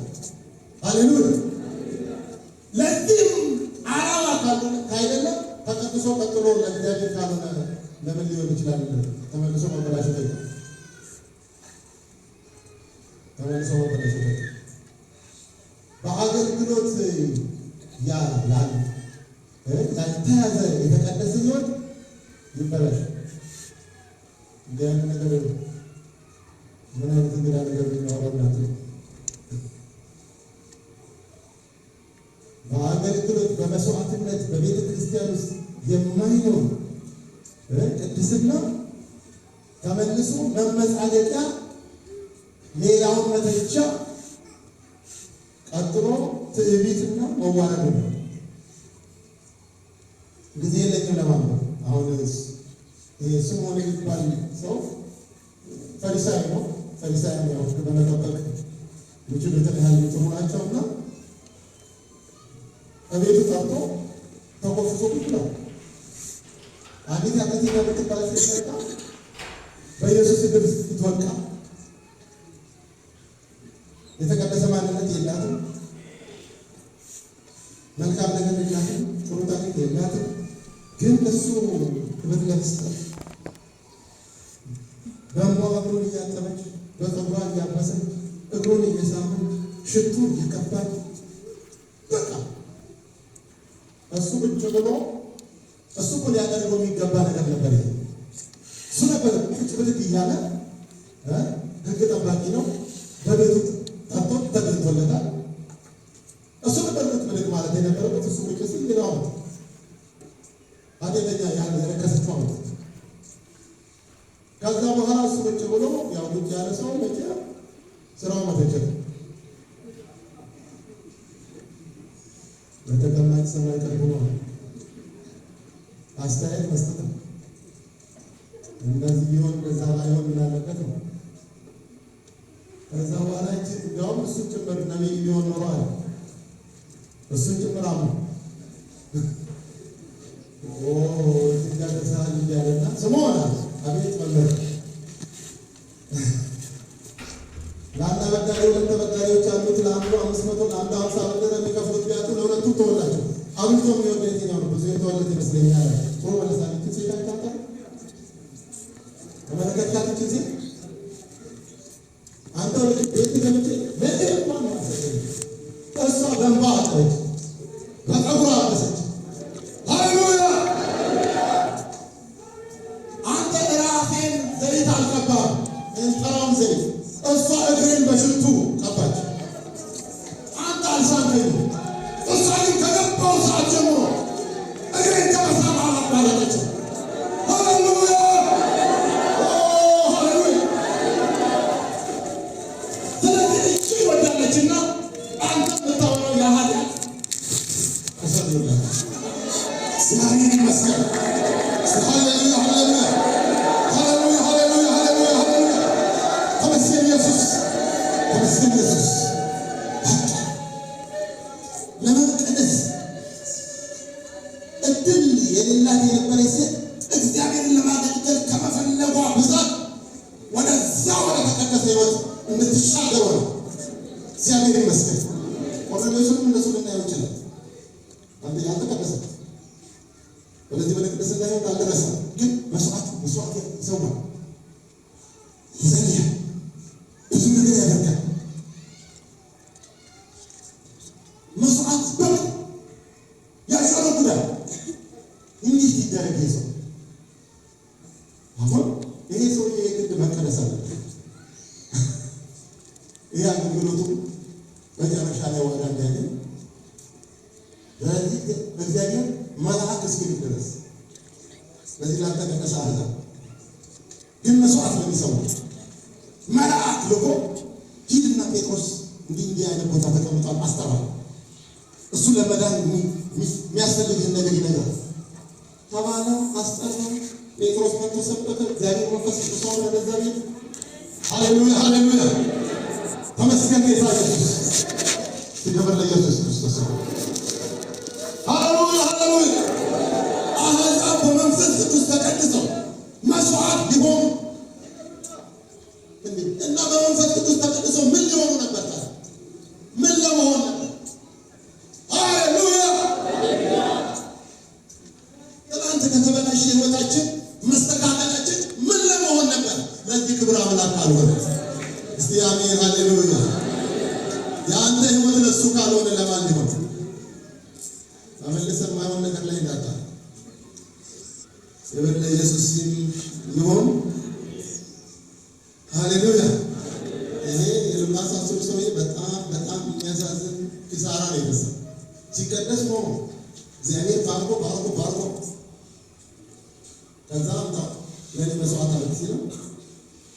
ሃሌሉያ። ለዚህም ዓላማ ካይደለም ተቀድሶ ቀጥሎ ለእግዚአብሔር ካልሆነ ለምን ሊሆን ይችላል? ተመልሶ መበላሸት በአገልግሎት ያልተያዘ የተቀደሰ ሕይወት ይበላሽ። እንዲህ አይነት ነገር ምን አይነት እንግዳ ነገር የሚያወራላት? በአገልግሎት በመስዋዕትነት በቤተ ክርስቲያን ውስጥ የማይኖር ቅድስና ተመልሶ መመጻደቂያ፣ ሌላውን መተቻ፣ ቀጥሎ ትዕቢትና መዋረድ ነው። ጊዜ የለኝም ለማንበብ። አሁን ስምዖን የሚባል ሰው ፈሪሳይ ነው። ፈሪሳይ ያው በመጠበቅ የሚችሉትን ያህል ጥሩ ናቸውና እቤቱ ጠርቶ ተኮፍሶ ቁጭ ብሏል። አንዲት ያቀቲና ብትባል ሲሰጣ በኢየሱስ እግር ፊት ወድቃ የተቀደሰ ማንነት የላትም፣ መልካም ነገር የላትም፣ ጥሩ ታሪክ የላትም። ግን እሱ ክብር ለመስጠት በእንባዋ እግሩን እያጠበች በፀጉሯ እያበሰች እግሩን እየሳመች ሽቱ እየቀባች በቃ እሱ ቁጭ ብሎ እሱ እኮ ሊያደርገው የሚገባ ነገር ነበር። እሱ ነበር ቁጭ ብድግ እያለ ህግ ጠባቂ ነው። በቤቱ ጠርቶ ተገኝቶለታል። እሱ ነበር ቁጭ ብድግ ማለት የነበረበት። እሱ ቁጭ ሲል ሌላው አደገኛ ያን የረከሰችው ነው። ከዛ በኋላ እሱ ቁጭ ብሎ ያው ቁጭ ያለ ሰው መቼ ስራው መተቸት ለተቀማጭ ሰማይ ቀርቦ አስተያየት መስጠት ነው። እንደዚህ ቢሆን በዛ ባይሆን ምን አለበት ነው። ከዛ በኋላ እንዲያውም እሱን ጭምር ነቢይ ቢሆን ኖሮ አለ እሱን ጭምር አሙ እዚህ ጋር ደርሰሃል እያለና ስምዖን አለ አቤት መምህር ለአንድ አበዳሪ ሁለት ተበዳሪዎች አሉት። ለአንዱ 500 ለአንዱ 50 ብር የሚከፍሉት ቢያጡ ለሁለቱም ተወላቸው አብልቶ የሚወደ የትኛው ነው? ብዙ የተወለደ ይመስለኛል። ቶሎ መለሳለች ሴት አይታታ ተመለከትካት ጊዜ አንተ ወደ ቤት ገብቼ ለዚህ ማን ማሰለኝ እሷ ገንባ አጠች በጠጉሯ አበሰች። ሃሌሉያ! አንተ ራሴን ዘይት አልቀባም እንጠራም ዘይት እሷ እግሬን በሽቱ ቀባች። አንተ አልሳመኝ እሷ ግን ከገባው ሰዓት ጀምሮ እግሬን ከመሳም አላቋረጠች። ሃሌሉያ! ሃሌሉያ! ስለዚህ እቺ ወዳለችና አንተ የምታወራው ያህል ተሰብሮላ እግዚአብሔር ይመስገን። ሃሌሉያ! ሃሌሉያ! ሃሌሉያ! ሃሌሉያ! ሃሌሉያ! ሃሌሉያ! ተመስገን ኢየሱስ፣ ተመስገን ኢየሱስ። ለመቀደስ እድል የሌላት የነበረች ሴት እግዚአብሔርን ለማገልገል ከመፈለጓ ብዛት ወደዛ ወደ ተቀደሰ ሕይወት እንድትሻገር ሆነ። እግዚአብሔር ይመስገን። ቆርኔሌዎስም እንደሱ ልናየው ይችላል። አንተ ያልተቀደሰ ወደዚህ ወደ ቅድስና ሕይወት አልደረሰም፣ ግን መስዋዕት ይሰዋል፣ ይጸልያል፣ ብዙ ነገር ያደርጋል። መስዋዕት በቅ ያሸረጉዳል። እንዲህ ይደረግ ሰው አሁን ይሄ ሰውዬ የግድ መቀደስ አለበት። ይህ አገልግሎቱ መጨረሻ ላይ ዋጋ እንዲያገኝ ስለዚህ እግዚአብሔር መልአክ እስኪልክ ድረስ ስለዚህ ላልተቀደሰ አሕዛብ ግን መስዋዕት ለሚሰው መልአክ ልኮ ሂድና ጴጥሮስ እንዲህ አይነት ቦታ ተቀምጧል አስጠራው። እሱ ለመዳን የሚያስፈልግህን ነገር ይነግራል ተባለ። አስጠራው። ጴጥሮስ መጥቶ ሰበከ። እግዚአብሔር መንፈስ ቅዱስ ወደዛ ቤት። ሃሌሉያ! ሃሌሉያ! ተመስገን ጌታ ኢየሱስ። ሲከበር ለኢየሱስ ክርስቶስ። ሃሌሉያ! ሃሌሉያ! አሕዛብ በመንፈስ ቅዱስ ተቀድሰው መስዋዕት ሊሆኑ እና በመንፈስ ቅዱስ ተቀድሰው ምን ሊሆኑ ነበር? ምን ለመሆን ነበር? ሃሌሉያ! ትናንት ከተበላሸ ሕይወታችን መስተካከላችን ምን ለመሆን ነበር? ለዚህ ክብር አምላክ ካልሆነ እስቲ አሜን። ሃሌሉያ! የአንተ ሕይወት ለሱ ካልሆነ ለማን ሊሆን? ተመልሰን ማይሆን ነገር ላይ እንዳታ ክብር ለኢየሱስ ይሁን። ሃሌሉያ! ይሄ የልማት ሳስብ ሰውዬ በጣም በጣም የሚያሳዝን ኪሳራ ነው የደረሰው። ሲቀደስ ነው እግዚአብሔር ባርኮ ባርኮ ባርኮ ከዛ አምጣ ለኔ መስዋዕት አለ ሲለው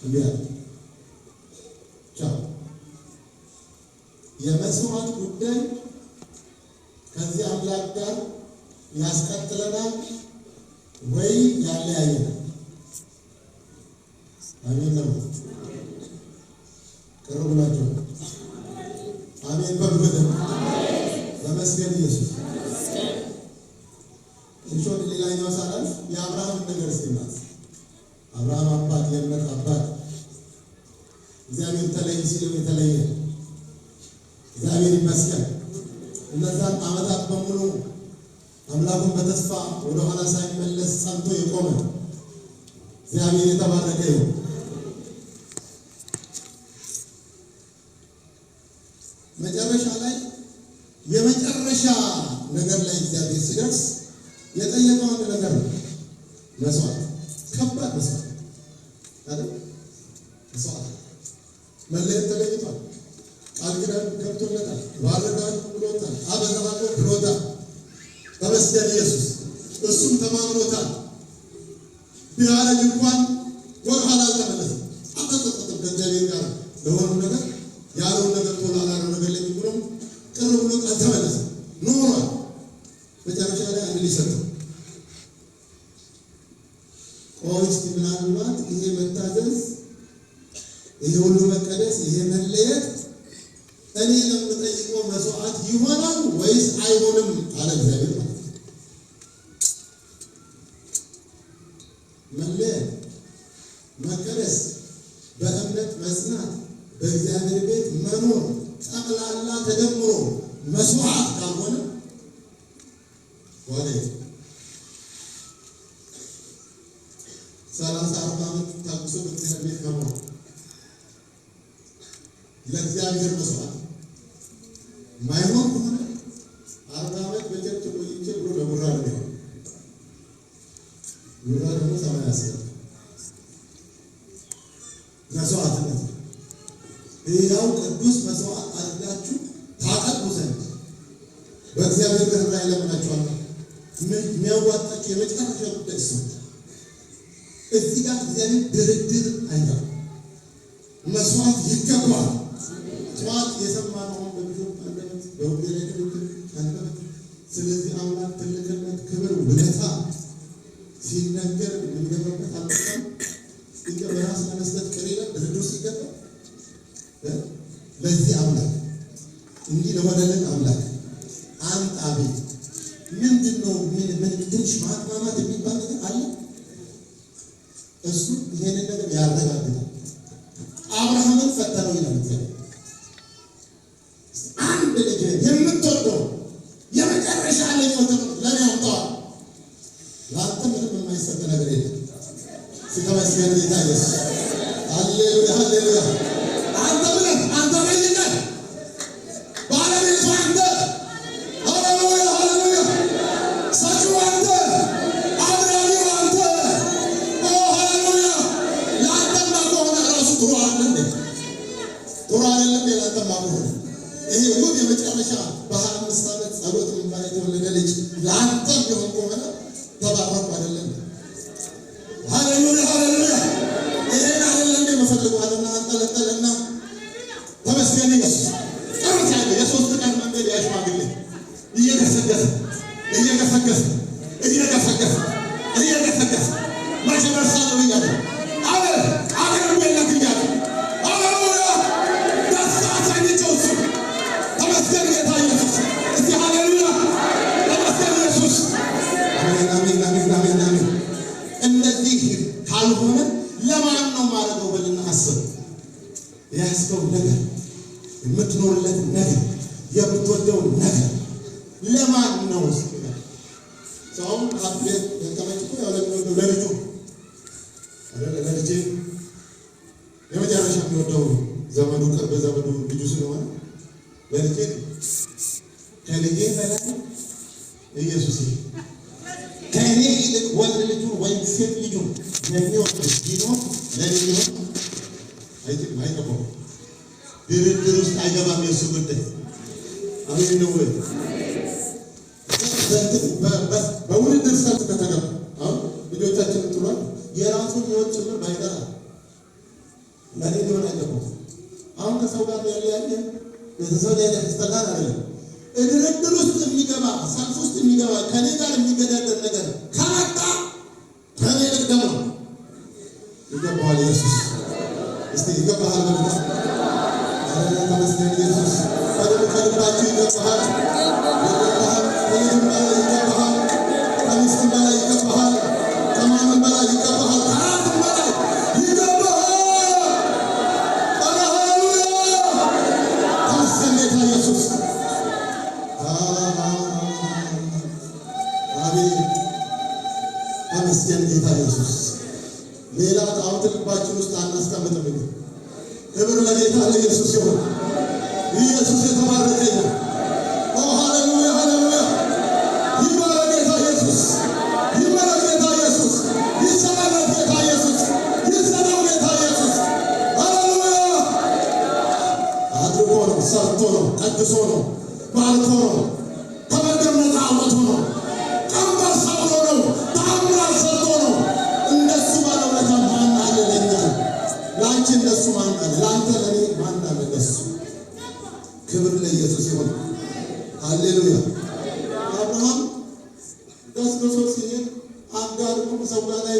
እንዴ ቻው። የመስዋዕት ጉዳይ ከዚህ አምላክ ጋር ያስቀጥለናል ወይ ያለያየናል? አሜን ነው። ቅርብ ናቸው። አሜን በግብት ተመስገን ኢየሱስ። እንሾት ሌላኛው ሳላልፍ የአብርሃም ነገር እስኪናት አብርሃም አባት የእምነት አባት እግዚአብሔር ተለይ ሲለው የተለየ እግዚአብሔር ይመስገን። እነዛን ዓመታት በሙሉ አምላኩን በተስፋ ወደ ኋላ ሳይመለስ ጸንቶ የቆመ እግዚአብሔር የተባረከ ይሁን። መጨረሻ ላይ የመጨረሻ ነገር ላይ እግዚአብሔር ሲደርስ የጠየቀው አንድ ነገር ነው። መስዋዕት፣ ከባድ መስዋዕት አይደል? መስዋዕት መለየት ተለይቷል። ቃል ኪዳን ገብቶለታል። ባረካችሁ ብሎታል። አበዛሃለሁ ብሎታል። ተመስገን ኢየሱስ። እሱም ተማምኖታል። ቢያረጅ እንኳን ወደኋላ አልተመለሰም። አልተጸጸተም። ከእግዚአብሔር ጋር ለሆኑ ነገር ያለውን ነገር ቶሎ አላደረገልኝም ብሎ ቅር ብሎ አልተመለሰም። ኖሯል። መጨረሻ ላይ አንድ ሊሰጠው ቆይ እስቲ ምናልባት ይሄ መታዘዝ፣ ይሄ ሁሉ መቀደስ፣ ይሄ መለየት እኔ ለምጠይቀው መስዋዕት ይሆናል ወይስ አይሆንም አለ እግዚአብሔር ማለት ነው። መለየት፣ መቀደስ፣ በእምነት መጽናት፣ በእግዚአብሔር ቤት መኖር ጠቅላላ ተደምሮ መስዋዕት ካልሆነ ወደ 30-40 ዓመት ታግሶ በእግዚአብሔር ቤት መኖር ለእግዚአብሔር መስዋዕት ማይሆን ከሆነ 40 ዓመት በቸርች ቆይቼ ብሎ ለሙራ ነው ሙራ ደግሞ ሰማይ ያስገባል። መስዋዕትነት ይኸው ቅዱስ መስዋዕት አድርጋችሁ ታቀርቡ ዘንድ በእግዚአብሔር ጋር ላይ ለምናችኋለሁ። የሚያዋጣችሁ የመጨረሻ ጉዳይ እሱ። እዚህ ጋር እግዚአብሔር ድርድር አይደለም። መስዋዕት ይገባል። ጠዋት የሰማነውን በቢሾፕ አንደበት በወንጌል አንደበት ስለዚህ አምላክ ትልቅነት፣ ክብር፣ ውለታ ሲነገር የምንገባበት አልበቃም። እንደ በራስ ለመስጠት ቀሪላ ድርድር ሲገባ ለዚህ አምላክ እንዲህ ለወደልን አምላክ አንተ አቤት ምንድነው? ምን ትንሽ ማጥማማት የሚባል ነገር አለ። እሱ ይሄንን ነገር ያረጋግጣል። አብርሃምን ፈተነው ይላል እግዚአብሔር። አንድ ልጅ የምትወደው የመጨረሻ ልጅ ለኔ አምጣው። ለአንተ ምንም የማይሰጥ ነገር የለም። ሲተመስገን ጌታ ኢየሱስ። ሃሌሉያ ሃሌሉያ። አንተ ብለህ አንተ ለይተህ ባለቤቱ አንተ፣ ሃሌሉያ ሃሌሉያ። ሰጪው አንተ፣ አብራሪው አንተ። ሃሌሉያ። ለአንተማ ከሆነ ራሱ ጥሩ አይደለም፣ ጥሩ አይደለም። ለአንተማ ከሆነ ይሄ ውብ የመጨረሻ በ25 ዓመት ጸሎት እንኳን የተወለደ ልጅ ለአንተ ቢሆን ከሆነ ተባረኩ አይደለም። ሃሌሉያ ሃሌሉያ። ይሄን አይደለም የምፈልገው አለና አንጠለጠለና ተመስገን ኢየሱስ። ጨርሳ የሶስት ቀን መንገድ ያሽማግሌ እየገሰገሰ እየገሰገሰ እየገሰገሰ እየገሰገሰ ማሽመርሳ ነው ይያለ አለ አገር ወለክ ይያለ ሃሌሉያ። ደስታ ሰኝቸው እሱ ተመስገን ጌታ ኢየሱስ። እስቲ ሃሌሉያ ተመስገን ኢየሱስ። አሜን አሜን አሜን አሜን አሜን። እንደዚህ ካልሆነ ለማን ነው ማረገው ብለን አስብ። ያስከው ነገር የምትኖርለት ነገር የምትወደው ነገር ለማን ነው? ሰው አብለት ተቀመጥኩ ያለው ለልጁ ለልጅ የመጨረሻ የሚወደው ዘመዱ ቅርብ ዘመዱ ልጁ ስለሆነ ለልጅ ከልጄ በላይ ኢየሱስ ከእኔ ይልቅ ወንድ ልጁን ወይም ሴት ልጁን የሚወድ ቢኖር ለልጁ አይገባም። ድርድር ውስጥ አይገባም። የእሱ ጉዳይ አሜን ነው ወይ? በውድድር ሰልፍ ከተገባ አሁን ልጆቻችንን ጥሏል። የራሱን ሕይወት ጭምር ባይጠራ ለኔ ሊሆን አይገባም። አሁን ከሰው ጋር ያለ ቤተሰብ ላይ ተስተካከለ አይደለም። ድርድር ውስጥ የሚገባ ሰልፍ ውስጥ የሚገባ ከኔ ጋር የሚገዳደር ነገር ካጣ ከኔ ልቅደም ነው። ይገባዋል ኢየሱስ። እስቲ ይገባሃል በሉት። አረ ተመስገን ኢየሱስ። ከልባችሁ ይገባሃል፣ ይገባሃል፣ ከልጅም በላይ ይገባሃል፣ ከሚስትም በላይ ይገባሃል፣ ከማንም በላይ ይገባሃል፣ ከራስም በላይ ይገባሃል። አረ ሃሌሉያ ተመስገን ጌታ ኢየሱስ። አሜን ተመስገን ጌታ ኢየሱስ። ሌላ ጣዖት ልባችን ውስጥ አናስቀምጥም። ክብር ለጌታ ለኢየሱስ ይሁን። ኢየሱስ የተባረከ ይሁን። ኦ ሃሌሉያ ሃሌሉያ። ይባረክ ክርስቶስ ሲሄድ አጋርሞ ሰውጋ ላይ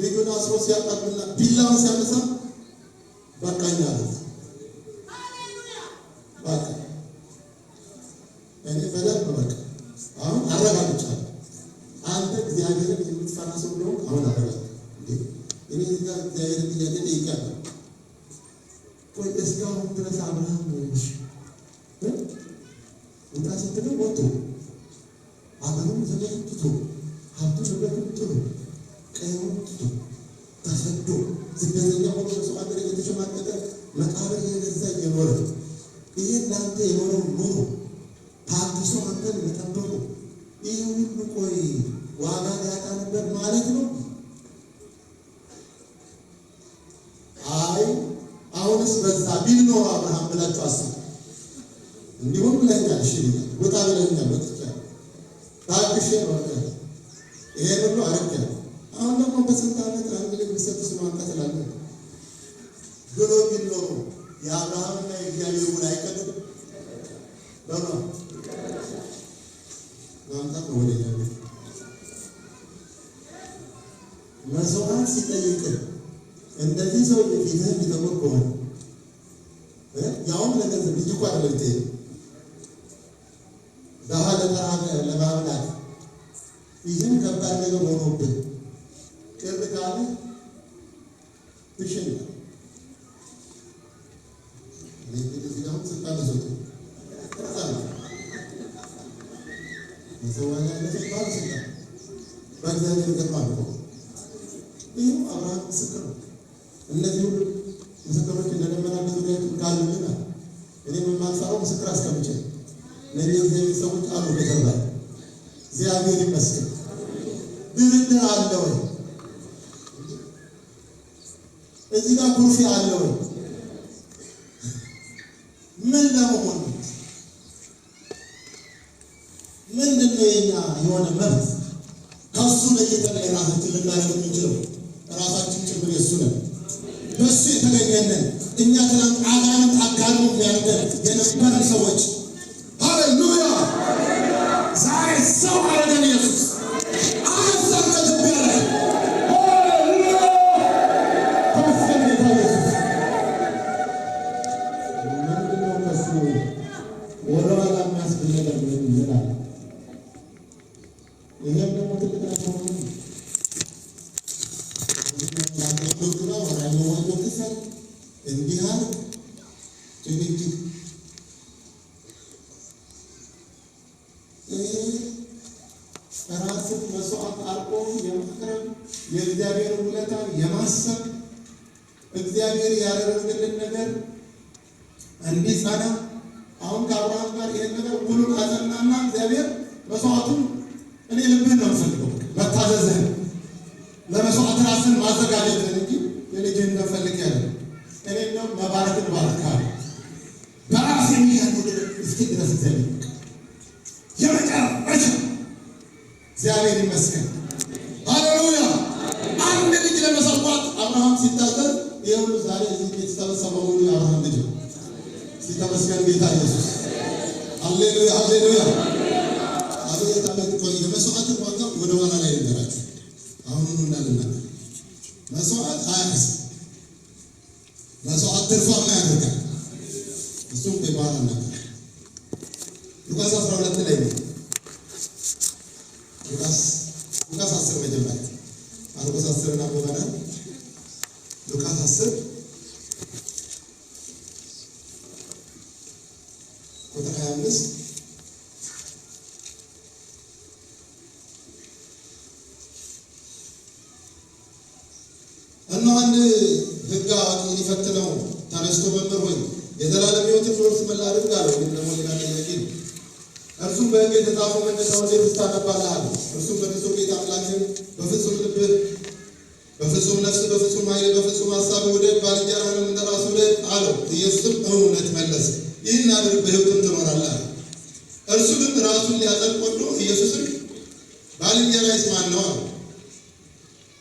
ልጁን አስሮ ሲያቀርብና ቢላውን ሲያነሳ በቃኝ አለ። በቃ እኔ በደንብ በቃ አሁን አረጋግጫለሁ። አንተ እግዚአብሔርን የምትፈራ ሰው ነው። አሁን አረጋግጥ እንዴ እኔ እግዚአብሔርን ጥያቄ ጠይቄያለሁ። ቆይ እስካሁን ድረስ አብርሃም ነውሽ እና ስትለው ወጥቶ አገሩን ዘመን ትቶ ሀብቱን ንብረቱን ጥሎ ቀየውን ትቶ ተሰዶ ስደተኛ ሆኖ በሰው ሀገር እየተሸማቀቀ መቃብር እየገዛ እየኖረ ይህን ለአንተ የሆነው ኑሮ ታግሶ አንተን መጠበቁ ይህ ሁሉ ቆይ ዋጋ ሊያጣ ነበር ማለት ነው? አይ አሁንስ በዛ ቢል ነው አብርሃም ብላችሁ አስቡ። እንዲሁም ብለኛል፣ እሺ ይላል፣ ወጣ ብለኛል፣ ወጥቻ ታግሼ ነው ይሄን ሁሉ አረከለ። አሁን ደግሞ በስንት ዓመት አንድ ልጅ ቢሰጥስ ነው አንቀጥላለ ብሎ ቢል ነው የአብርሃምና የእግዚአብሔር ውል አይቀጥልም በማ ማምጣት ነው ወደኛ መስዋዕት ሲጠይቅ እንደዚህ ሰው ፊትህን ቢጠቁር ከሆነ ያውም ለገንዘብ ልጅ እኮ አይደለም ትሄድ ዳሃ ለማብላት ይህም ከባድ ነገር ሆኖብን ቅርብ ካለ ትሸኛል። እዚህ ጋር ስታነሱት መሰዋኛ ለሰባል ስታ በእግዚአብሔር ገጥማል ነው። ይህም አብርሃም ምስክር ነው። እነዚህ ሁሉ ምስክሮች እንደደመና በዙሪያችን ካሉልና እኔም የማልፈራው ምስክር አስቀምጬ እነዚህ እግዚአብሔር ሰዎች አሉ ከተባለ እግዚአብሔር ይመስገን። ድርድር አለ ወይ? እዚህ ጋር ኩርፊ አለ ወይ? ምን ለመሆን ምንድን ነው የኛ የሆነ መብት ከሱ ለይተን ራሳችን ልናደርግ የምንችለው? ራሳችን ጭምር የሱ ነን፣ በሱ የተገኘንን እኛ ትናንት አጋንንት አጋንሞ የሚያደርገን የነበርን ሰዎች ሃሌሉያ ዛሬ ሰው አረገን ኢየሱስ አነሳን ከኢትዮጵያ ላይ ሃሌሉያ ተመስገን ጌታ ኢየሱስ። ምንድነው ከሱ ወደኋላ የሚያስብል ነገር ምን ይላል? ይሄም ደግሞ ትልቅ ነገር ነው። እንዲህ አለ ጭግጭግ ራስን መስዋዕት አርቆ የማቅረብ የእግዚአብሔር ውለታ የማሰብ እግዚአብሔር ያደረገልን ነገር እንዲጸና አሁን ከአብርሃም ጋር ይሄን ነገር ሙሉ ካጸናና እግዚአብሔር መስዋዕቱን እኔ ልብህን ነው የምፈልገው መታዘዝህን ለመስዋዕት ራስን ማዘጋጀትን እንጂ የልጅህን እንደፈልግ ያለ እኔ ነው መባረክን ባረካለሁ በራስ የሚያድግ እስኪ ድረስ እግዚአብሔር የመጨረሻ እግዚአብሔር ይመስገን ሃሌሉያ። አንድ ልጅ ለመሰዋት አብርሃም ሲታዘዝ ይሁን ዛሬ እዚህ ቤት ተሰበሰበው ሁሉ የአብርሃም ልጅ ነው። ሲተመስገን ጌታ ኢየሱስ ሃሌሉያ ሃሌሉያ። አቤት አቤት። ቆይ የመስዋዕትን ዋጋ ወደ ኋላ ላይ ልንገራችሁ። አሁን እንዳልናገር መስዋዕት አያስ መስዋዕት ትርፋማ ያደርጋል። እሱም በባህር ነው። ሉቃስ 12 ላይ ነው። ሉቃስ 10 መጀመሪያ ማርቆስ 10 እና በኋላ ሉቃስ 10 ቁጥር 25 እና አንድ ሕግ አዋቂ ሊፈትነው ተነስቶ መምህር ሆይ የዘላለም ሕይወትን ልወርስ ምን ላድርግ አለው። ግን ደግሞ ሌላ ጥያቄ ነው። እርሱም በሕግ የተጻፈው ምንድን ነው? እንዴት ታነባለህ አለው። እርሱም በንጹሕ ጌታ አምላክህን በፍጹም ልብህ፣ በፍጹም ነፍስህ፣ በፍጹም ኃይልህ፣ በፍጹም ሐሳብህ ውደድ፣ ባልንጀራህንም እንደ ራስህ ውደድ አለው። ኢየሱስም እውነት መለሰ፣ ይህን አድርግ በሕይወትም ትኖራለህ አለ። እርሱ ግን ራሱን ሊያጸድቅ ወዶ ኢየሱስን ባልንጀራዬስ ማን ነው አለው።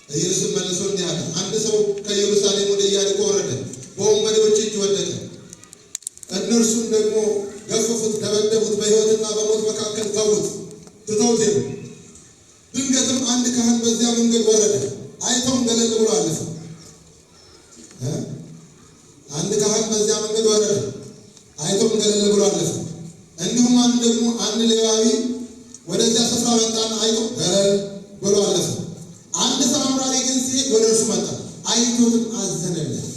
ኢየሱስ መልሶ እንዲህ አለ፣ አንድ ሰው ከኢየሩሳሌም ወደ ኢያሪኮ ወረደ፣ በወንበዴዎች እጅ ወደቀ። እነርሱም ደግሞ ገፈፉት፣ ደበደቡት፣ በሕይወትና በሞት መካከል ተዉት፣ ትተውት ሄዱ። ድንገት ካህን በዚያ መንገድ ወረደ፣ አይቶም ገለል ብሎ አለፈ። አንድ ካህን በዚያ መንገድ ወረደ፣ አይቶም ገለል ብሎ አለፈ። እንዲሁም አንድ ሌዋዊ ወደዚያ ስፍራ መጣና አይቶ ገለል ብሎ አለፈ። አንድ ሳምራዊ ግን ሲሄድ ወደ እርሱ መጣ፣ አይቶትም አዘነለት።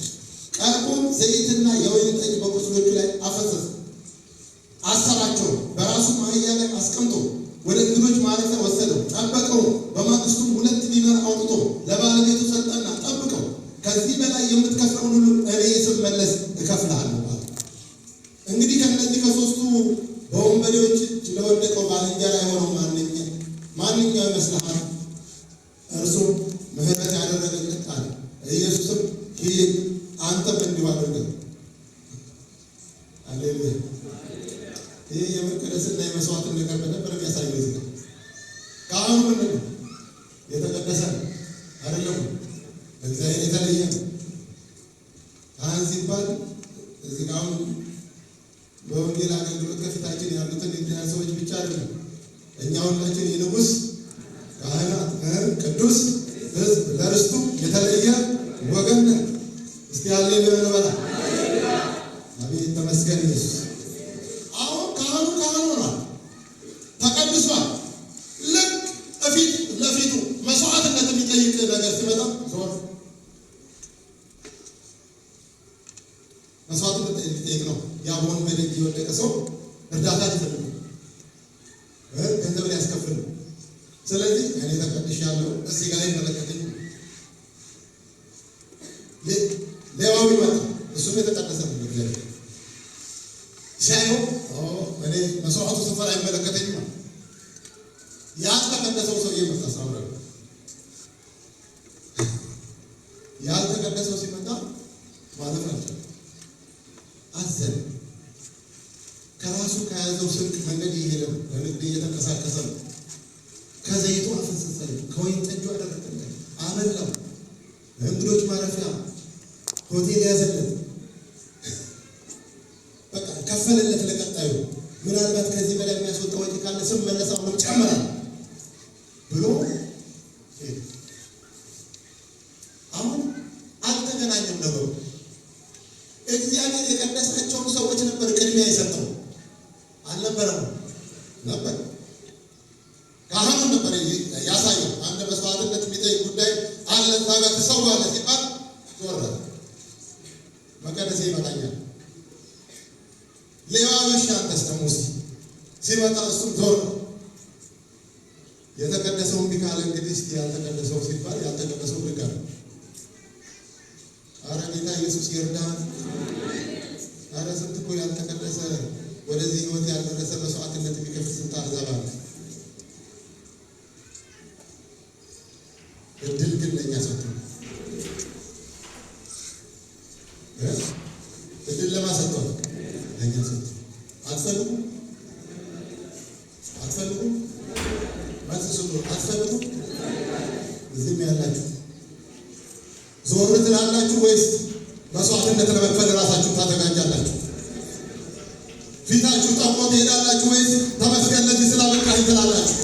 ቀርቦም ዘይትና የወይን ጠጅ በቁስሎቹ ላይ አፈሰሰ፣ አሰራቸው፣ በራሱም አህያ ላይ አስቀምጦ ወደ እንግዶች ማረፊያ ወሰደው፣ ጠበቀው። በማግስቱም 2 ዲናር አውጥቶ ለባለቤቱ ሰጠና ጠብቀው፣ ከዚህ በላይ የምትከፍለውን ሁሉ እኔ ስመለስ እከፍልሃለሁ አለ። እንግዲህ ከነዚህ ከሶስቱ በወንበዴዎች ለወደቀው ባልንጀራ የሆነው ማንኛው ይመስልሃል? እርሱም ምሕረት ያደረገለት አለ። ኢየሱስም ሂድ አንተም እንዲሁ አድርግ። ሃሌሉያ። ይህ የመቀደስና የመስዋዕትን ነገር በነበር የሚያሳየው እዚህ ነው። ካህኑ ምንድን ነው? የተቀደሰ አይደለም፣ እግዚአብሔር የተለየ ነው። ካህን ሲባል እዚህ ጋር አሁን በወንጌል አገልግሎት ከፊታችን ያሉትን የእግዚአብሔር ሰዎች ብቻ አይደለም። እኛ ሁላችን የንጉሥ ካህናት፣ ቅዱስ ሕዝብ፣ ለርስቱ የተለየ ወገን ነን። እስቲ ሃሌሉያ እንበላ። አቤት ተመስገን ኢየሱስ። አሁን ካህኑ ሆኗል፣ ተቀድሷል። ልክ እፊት ለፊቱ መስዋዕትነት የሚጠይቅ ነገር ሲመጣ ዞር መስዋዕትነት የሚጠይቅ ነው። ያ በወንበዴ የወደቀ ሰው እርዳታ ሊፈልግ ገንዘብ ሊያስከፍል ነው። ስለዚህ እኔ ተቀድሻለሁ፣ እዚህ ጋር ይመለከተኝ። ሌዋዊ መጣ፣ እሱም የተቀደሰ ነው። እግዚአብሔር ሲያየው እኔ መስዋዕቱ ስፍራ አይመለከተኝም። ያልተቀደሰው ሰውዬ መጣ። ሳምራ ያልተቀደሰው ሲመጣ ማለት ናቸው። አዘነ። ከራሱ ከያዘው ስንቅ መንገድ እየሄደ ነው፣ በንግድ እየተንቀሳቀሰ ነው። ከዘይቱ አፈሰሰለት፣ ከወይን ጠጁ አደረገለት፣ አበላው፣ ለእንግዶች ማረፊያ ሆቴል ያዘለት፣ በቃ ከፈለለት ለቀጣዩ። ምናልባት ከዚህ በላይ የሚያስወጣ ወጪ ካለ ስመለስ አሁንም ጨምራል ብሎ አሁን አልተገናኘም ነገሩ። እግዚአብሔር የቀደሳቸውን ሰዎች ነበር ቅድሚያ የሰጠው አልነበረም ነበር። ካህኑን ነበር ያሳየው። አንድ መስዋዕትነት የሚጠይቅ ጉዳይ አለ፣ እዛ ጋር ትሰዋለህ ሲባል ዞር መቀደሴ ይመጣኛል። ሌዋዊሽ አንተስ ደግሞ ሲመጣ እሱም ዞር። የተቀደሰው እምቢ ካለ እንግዲህ እስቲ ያልተቀደሰው ሲባል ያልተቀደሰው ልክ አለ። ኧረ ጌታ ኢየሱስ ይርዳን። ኧረ ስንት እኮ ያልተቀደሰ ወደዚህ ህይወት ያልደረሰ መስዋዕትነት የሚከፍል ስንት አሕዛብ አለ። እድል ግን ለእኛ ሰጡ። እድል ለማሰጠው ለእኛ ሰጡ። አትፈልጉም? መልስ አትፈልጉም? እዚህም ያላችሁ ዞር ትላላችሁ ወይስ መስዋዕትነት ለመክፈል ራሳችሁ ታዘጋጃላችሁ? ፊታችሁ ጠቆ ትሄዳላችሁ ወይስ ተመስገን ለዚህ ስላበቃኝ ትላላችሁ?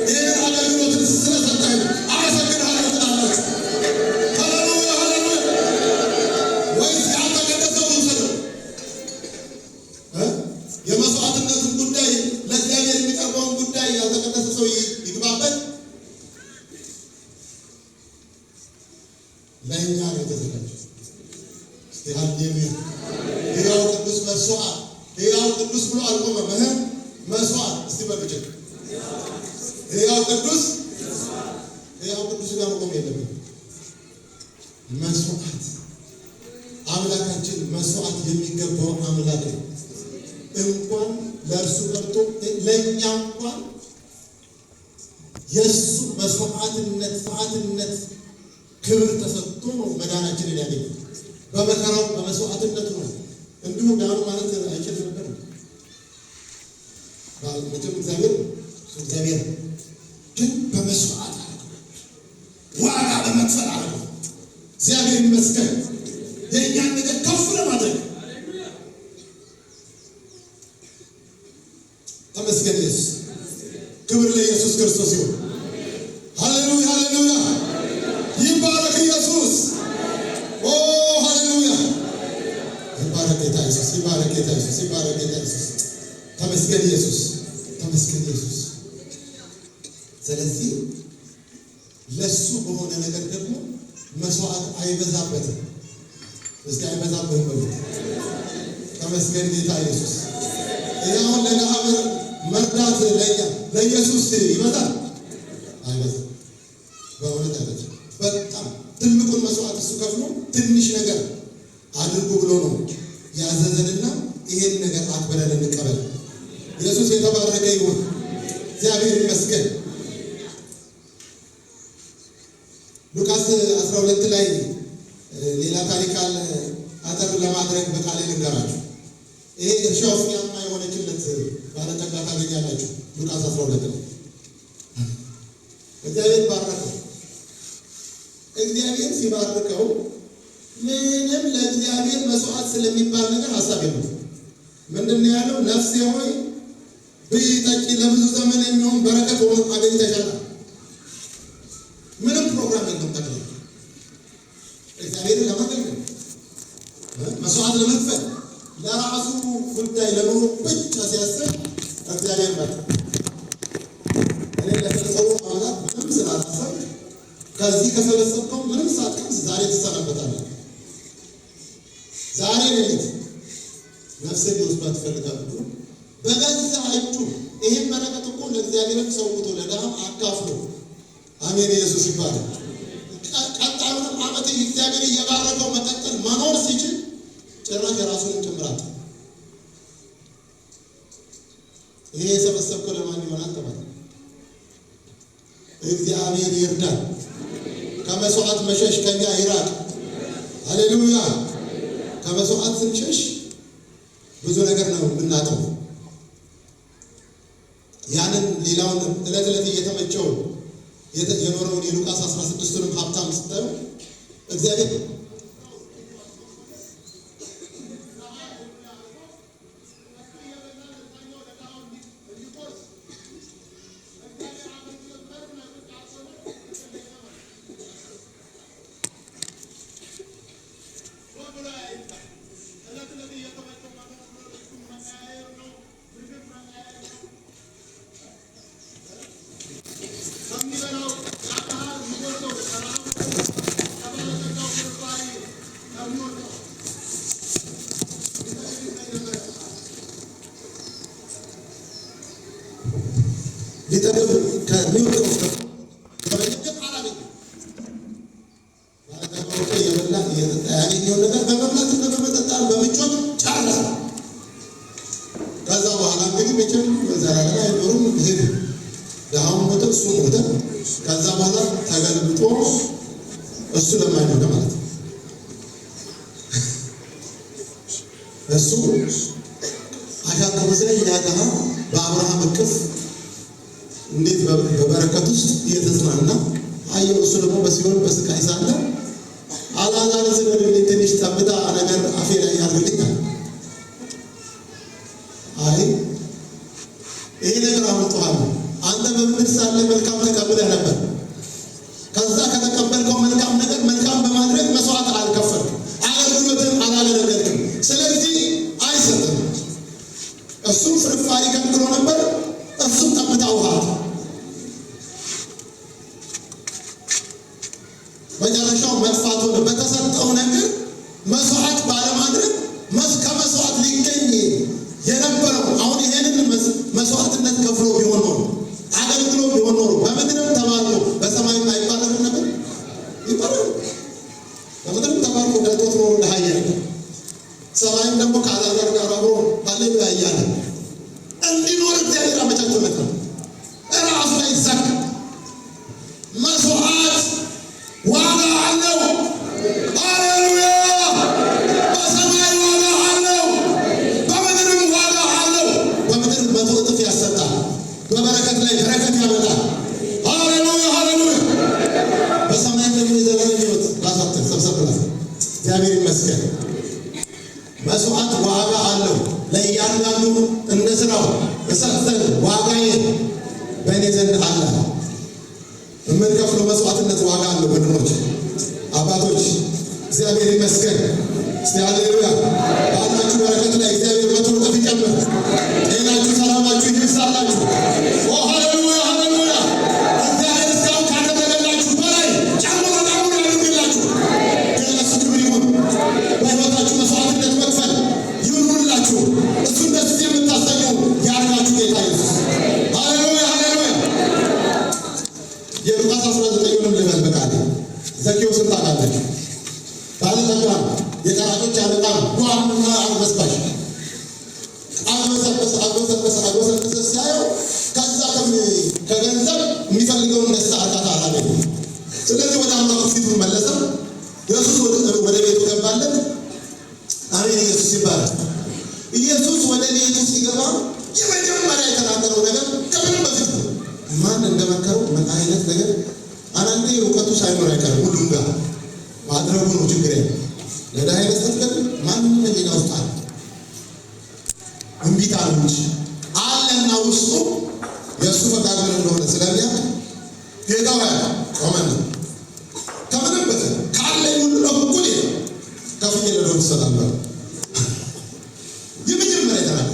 ይህን አገልግሎትን ስለሰጣኝ አመሰግናለሁ ትላላችሁ? ሃሌሉያ ሃሌሉያ። ወይስ ያልተቀደሰው ውሰደው? የመስዋዕትነቱን ጉዳይ ለእግዚአብሔር የሚቀርበውን ጉዳይ ያልተቀደሰ ሰው ይግባበት። ለእኛ ነው የተዘጋጀው። እስቲ ሃሌሉያ። ሕያው ቅዱስ መስዋዕት፣ ሕያው ቅዱስ ብሎ አልቆመም። መስዋዕት እስቲ በልጭ ሕያው ቅዱስ ጋር መቆም የለብንም። መስዋዕት አምላካችን መስዋዕት የሚገባው አምላክ ነው። እንኳን ለእርሱ ቀርቶ ለእኛ እንኳን የእሱ መስዋዕትነት ክብር ተሰጥቶ ነው መዳናችንን ያገኘ። በመከራው በመስዋዕትነቱ ነው። እንዲሁ ዳኑ ማለት አይችልም ነበር። መቼም እግዚአብሔር ግን በመስዋዕት ዋጋ በመክፈል አደረገው። እግዚአብሔር ይመስገን የእኛን ነገር ከፍ ለማድረግ ተመስገን። ኢየሱስ ክብር ለኢየሱስ ክርስቶስ ይሁን። ሃሌሉያ ይባረክ ኢየሱስ። ተመስገን ኢየሱስ፣ ተመስገን ኢየሱስ። ስለዚህ ለሱ በሆነ ነገር ደግሞ መስዋዕት አይበዛበትም። እስቲ አይበዛበትም በሉት። ተመስገን ጌታ ኢየሱስ። ያው ለነአብር መርዳት ለኢየሱስ ይበዛል አይበዛም? በእውነት አይበዛም። በጣም ትልቁን መስዋዕት እሱ ከፍሎ ትንሽ ነገር አድርጉ ብሎ ነው ያዘዘንና ይሄን ነገር አክብረን እንቀበል። ኢየሱስ የተባረከ ይሁን። እግዚአብሔር ይመስገን። ሉቃስ 12 ላይ ሌላ ታሪክ አለ። አጠር ለማድረግ በቃሌ ልንገራችሁ። ይሄ እርሻው ፍሬያማ የሆነችለት ባለጠጋ ታገኛላችሁ። ሉቃስ 12 ላይ እግዚአብሔር ባረከው። እግዚአብሔር ሲባርከው ምንም ለእግዚአብሔር መስዋዕት ስለሚባል ነገር ሐሳብ የለውም። ምንድነው ያለው? ነፍሴ ሆይ ብይ ጠጪ፣ ለብዙ ዘመን የሚሆን በረከት ሆኖ አገኝተሻል። ምንም ፕሮግራም የለውም። ጠቅላላ እግዚአብሔርን ለማገልገል መስዋዕት ለመክፈል ለራሱ ጉዳይ ለኑሮ ብቻ ሲያስብ እግዚአብሔር መጣ። እኔ ለተሰው አምላክ ምንም ስላላሰብ ከዚህ ከሰበሰብከው ምንም ሳትቀምስ ዛሬ ትሰናበታለህ። ዛሬ ሌሊት ነፍስህ ሊወስዷት ይፈልጋሉ። በገዛ እጁ ይሄን በረከት እኮ ለእግዚአብሔርም ሰውቶ ለድሃም አካፍሎ አሜን ኢየሱስ ይባላል። ቀጣዩንም ዓመት እግዚአብሔር እየባረከው መቀጠል መኖር ሲችል ጭራሽ የራሱን ጭምራት ይሄ የሰበሰብከው ለማን ይሆናል ተባለ። እግዚአብሔር ይርዳል። ከመስዋዕት መሸሽ ከኛ ይራቅ። ሃሌሉያ። ከመስዋዕት ስንሸሽ ብዙ ነገር ነው የምናጠው። ያንን ሌላውን ዕለት ዕለት እየተመቸው የኖረውን የሉቃስ 16ቱንም ሀብታም ስታዩ እግዚአብሔር ሊጠቅም ከሚወጣው ከበጀት አላለ ባለተባውቀ የበላ የጠጣ ያገኘው ነገር በመብላትና በመጠጣት በምቾት ጫላ። ከዛ በኋላ እንግዲህ መቼም ዘላለም አይኖርም። ሄዱ። ደሃው ሞተ፣ እሱ ሞተ። ከዛ በኋላ ተገልብጦ እሱ ለማኝ ሆነ ማለት ነው። እሱ አሻከመ ያ ደሃ በአብርሃም እቅፍ እንዴት በበረከት ውስጥ እየተዝናና አየው። እሱ ደግሞ በሲኦል በስቃይ ሳለ አልዓዛር ስለሌለ ትንሽ ጠብታ ነገር አፌ ላይ ያርግልኛል። አይ ይሄ ነገር አምልጦሃል። አንተ በምድር ሳለ መልካም ተቀብለህ ነበር። ከዛ ከተቀበልከው መልካም ነገር መልካም በማድረግ መስዋዕት አልከፈልክም፣ አገልግሎትን አላገለገልክም። ስለዚህ አይሰጥም። እሱም ፍርፋሪ ከልክሎ ነበር፣ እሱም ጠብታ ውሃ። መጨረሻው መጥፋት ሆነ። በተሰጠው ነገር መስዋዕት ባለማድረግ ከመስዋዕት ሊገኝ የነበረው አሁን ይሄንን መስዋዕትነት ከፍሎ ቢሆን ኖሮ አገልግሎ ቢሆን ኖሮ በምድርም ተባርኮ በሰማይም አይባረክም ነበር? ይባረክ። በምድርም ተባርኮ ደልቶት ኖሮ ለሃያ ሰማይም ደግሞ ከአልዓዛር ጋር አብሮ ሃሌሉያ እያለ እንዲኖር እግዚአብሔር አመቻችቶለት ነው። ራሱ ላይ ዘክ መስዋዕት ዋጋ አለው። ሃሌሉያ። በሰማይ ዋጋ አለው፣ በምድርም ዋጋ አለው። በምድር 100 እጥፍ ያሰጣል፣ በበረከት ላይ በረከት ያመጣል። ሃሌሉያ ሃሌሉያ። በሰማይ ደግሞ የዘላለም ሕይወት ራሳቸው ሰብሰብላት። እግዚአብሔር ይመስገን። መስዋዕት ዋጋ አለው። ለእያንዳንዱ እንደ ስራው እሰጥ ዘንድ ዋጋዬ በእኔ ዘንድ አለ። የምንከፍለው መስዋዕትነት ዋጋ አለው። ወንድሞች አባቶች፣ እግዚአብሔር ይመስገን። እስቲ ሃሌሉያ። ባላችሁ በረከት ላይ እግዚአብሔር 100 እጥፍ ቀጣዩንም ልበል በቃል ዘኬዎስን ታውቃላችሁ? ባለጠጋ የቀራጮች አለቃ ዋና አግበስባሽ አግበሰበሰ ሲያየው ከዛ ከገንዘብ የሚፈልገውን ደስታ እርካታ አላገኘም። ስለዚህ ወደ አምላኩ ፊቱን መለሰ። ኢየሱስ ወደ ቤቱ ገባለት። አሜን። ኢየሱስ ይባላል። ኢየሱስ ወደ ቤቱ ሲገባ የመጀመሪያ የተናገረው ነገር ከምንም በፊት ማን እንደመከረው ምን አይነት ነገር አንዳንዴ እውቀቱ ሳይኖር አይቀርም። ሁሉም ጋር ማድረጉ ነው ችግር ያለው። ለዳይ መስጠት ማንንም ሌላ ውስጥ አለ እምቢታ ነው እንጂ አለና ውስጡ የእሱ ፈቃድ ምን እንደሆነ ስለሚያውቅ ጌታው ቆመን ከምንም በፊት ካለኝ ሁሉ ለሁሉ ከፍዬ ለዶር ሰላምባ የመጀመሪያ ተናገረ።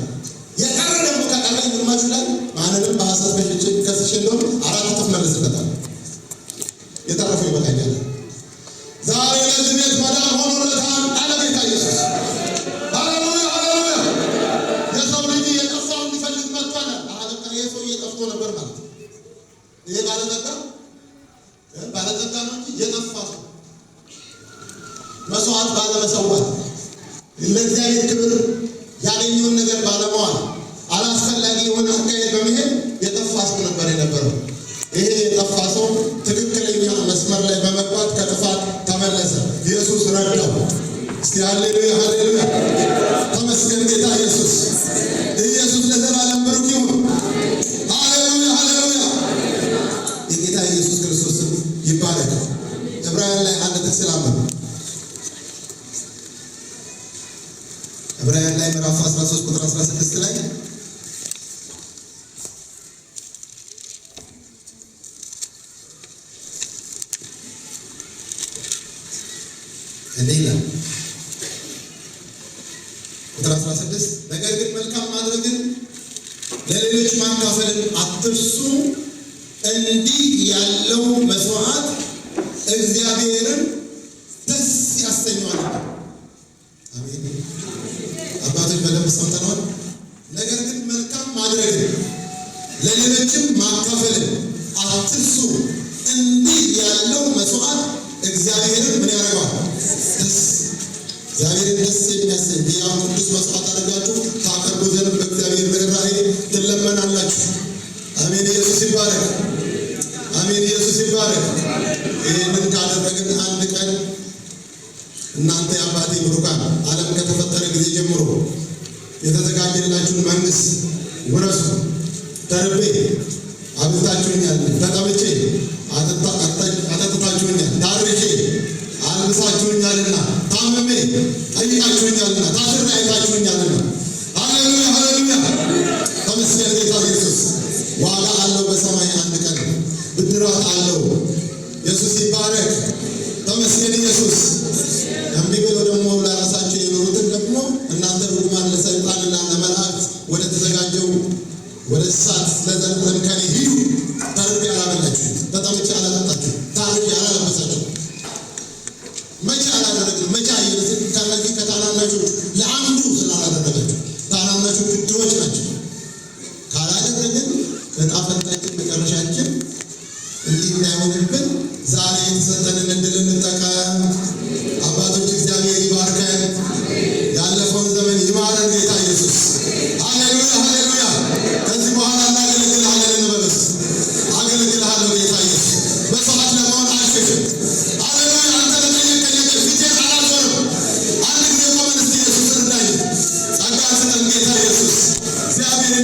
የቀረ ደግሞ ከቀረኝ ግማሹ ላይ ማንንም በሐሰት በሽቼ ከስሼ እንደሆነ 4 እጥፍ መልስለታል። የተረፈው ይበቃኛል። ዛሬ ለዚህ ቤት መዳን ሆኖለታል አለ ጌታ ኢየሱስ። ሃሌሉያ ሃሌሉያ። የሰው ልጅ የጠፋውን ሊፈልግ መጥቷል። አለቃ የሰው እየጠፍቶ ነበር ማለት ይሄ ባለጠጋ ነው እንጂ የጠፋ ሰው መስዋዕት ባለመሰዋት ለእግዚአብሔር ክብር ያገኘውን ነገር ባለመዋል አላስፈላጊ የሆነ አካሄድ በመሄድ የጠፋ ሰው ነበር የነበረው። ይሄ የጠፋ ሰው ትክክለኛ መስመር ላይ በመግባት ከጥፋት ተመለሰ። ኢየሱስ ረዳው። እስቲ ሃሌሉያ ሃሌሉያ። ተመስገን ጌታ ኢየሱስ። ኢየሱስ ለዘላለም ብሩክ ይሁን። ሃሌሉያ ሃሌሉያ። የጌታ ኢየሱስ ክርስቶስ ይባረክ። ዕብራውያን ላይ አንድ ጥቅስ ላንብብ። ዕብራውያን ላይ ምዕራፍ 13 ቁጥር 16 ላይ እንዴት ነው? ቁጥር 16 ነገር ግን መልካም ማድረግን ለሌሎች ማካፈልን አትርሱ፣ እንዲህ ያለው መስዋዕት እግዚአብሔርን ደስ ያሰኘዋል። አሜን። አባቶች በደንብ ሰምተናል። ነገር ግን መልካም ማድረግን ለሌሎችም ማካፈልን አትርሱ፣ እንዲህ ያለው መስዋዕት እግዚአብሔርን ምን ያደርገዋል? እግዚአብሔርን ደስ የሚያሰኝ ያው ቅዱስ መስዋዕት አድርጋችሁ ታቀርቡ ዘንድ በእግዚአብሔር ርኅራኄ ትለመናላችሁ። አሜን። ኢየሱስ ይባረክ። አሜን። ኢየሱስ ይባረክ። ይህንን ካደረግን አንድ ቀን እናንተ የአባቴ ብሩካን ዓለም ከተፈጠረ ጊዜ ጀምሮ የተዘጋጀላችሁን መንግሥት ውረሱ። ተርቤ አብልታችሁኛል፣ ተጠምቼ አጠጥታችሁኛል፣ ታርዤ አልብሳችሁኛልና፣ ታምሜ ጠይቃችሁኛልና፣ ታስሬ አይታችሁኛልና። ሃሌሉያ ሃሌሉያ። ተመስገን ጌታ ኢየሱስ። ዋጋ አለው በሰማይ አንድ ቀን ብድራት አለው። ኢየሱስ ይባረክ። ተመስገን ኢየሱስ። እምቢ ብለው ደግሞ ለራሳቸው የኖሩትን ደግሞ እናንተ ርጉማን ለሰይጣንና ለመላእክት ወደ ተዘጋጀው ወደ እሳት ለዘላለም ከኔ ሂዱ። ተርቤ አላበላችሁ፣ ተጠምቼ አላጠጣችሁ፣ ታርዤ አላለበሳችሁ። መቼ አላደረግን? መቼ አየን? ከነዚህ ከታናናሾች ለአንዱ ስላላደረጋችሁ። ታናናሾቹ ድሆች ናቸው። ካላደረግን ዕጣ ፈንታችን መጨረሻችን እንዲህ እንዳይሆንብን ዛሬ የተሰጠንን እድል እንጠቀም። አባቶች እግዚአብሔር ይባርከን። ያለፈውን ዘመን ይማረን ጌታ ኢየሱስ። ሃሌሉያ ሃሌሉያ። ከዚህ በኋላ እናገለግልሃለን እንበልስ። አገለግልሃለሁ ጌታ ኢየሱስ። መስዋዕት ለመሆን አልሽሽም። ሃሌሉያ። አንተ ለጠየቀኝ ፊቴን አላዞርም። አንድ ጊዜ ቆመን እስቲ ኢየሱስ እርዳኝ። ጸጋ ስጠን ጌታ ኢየሱስ። እግዚአብሔር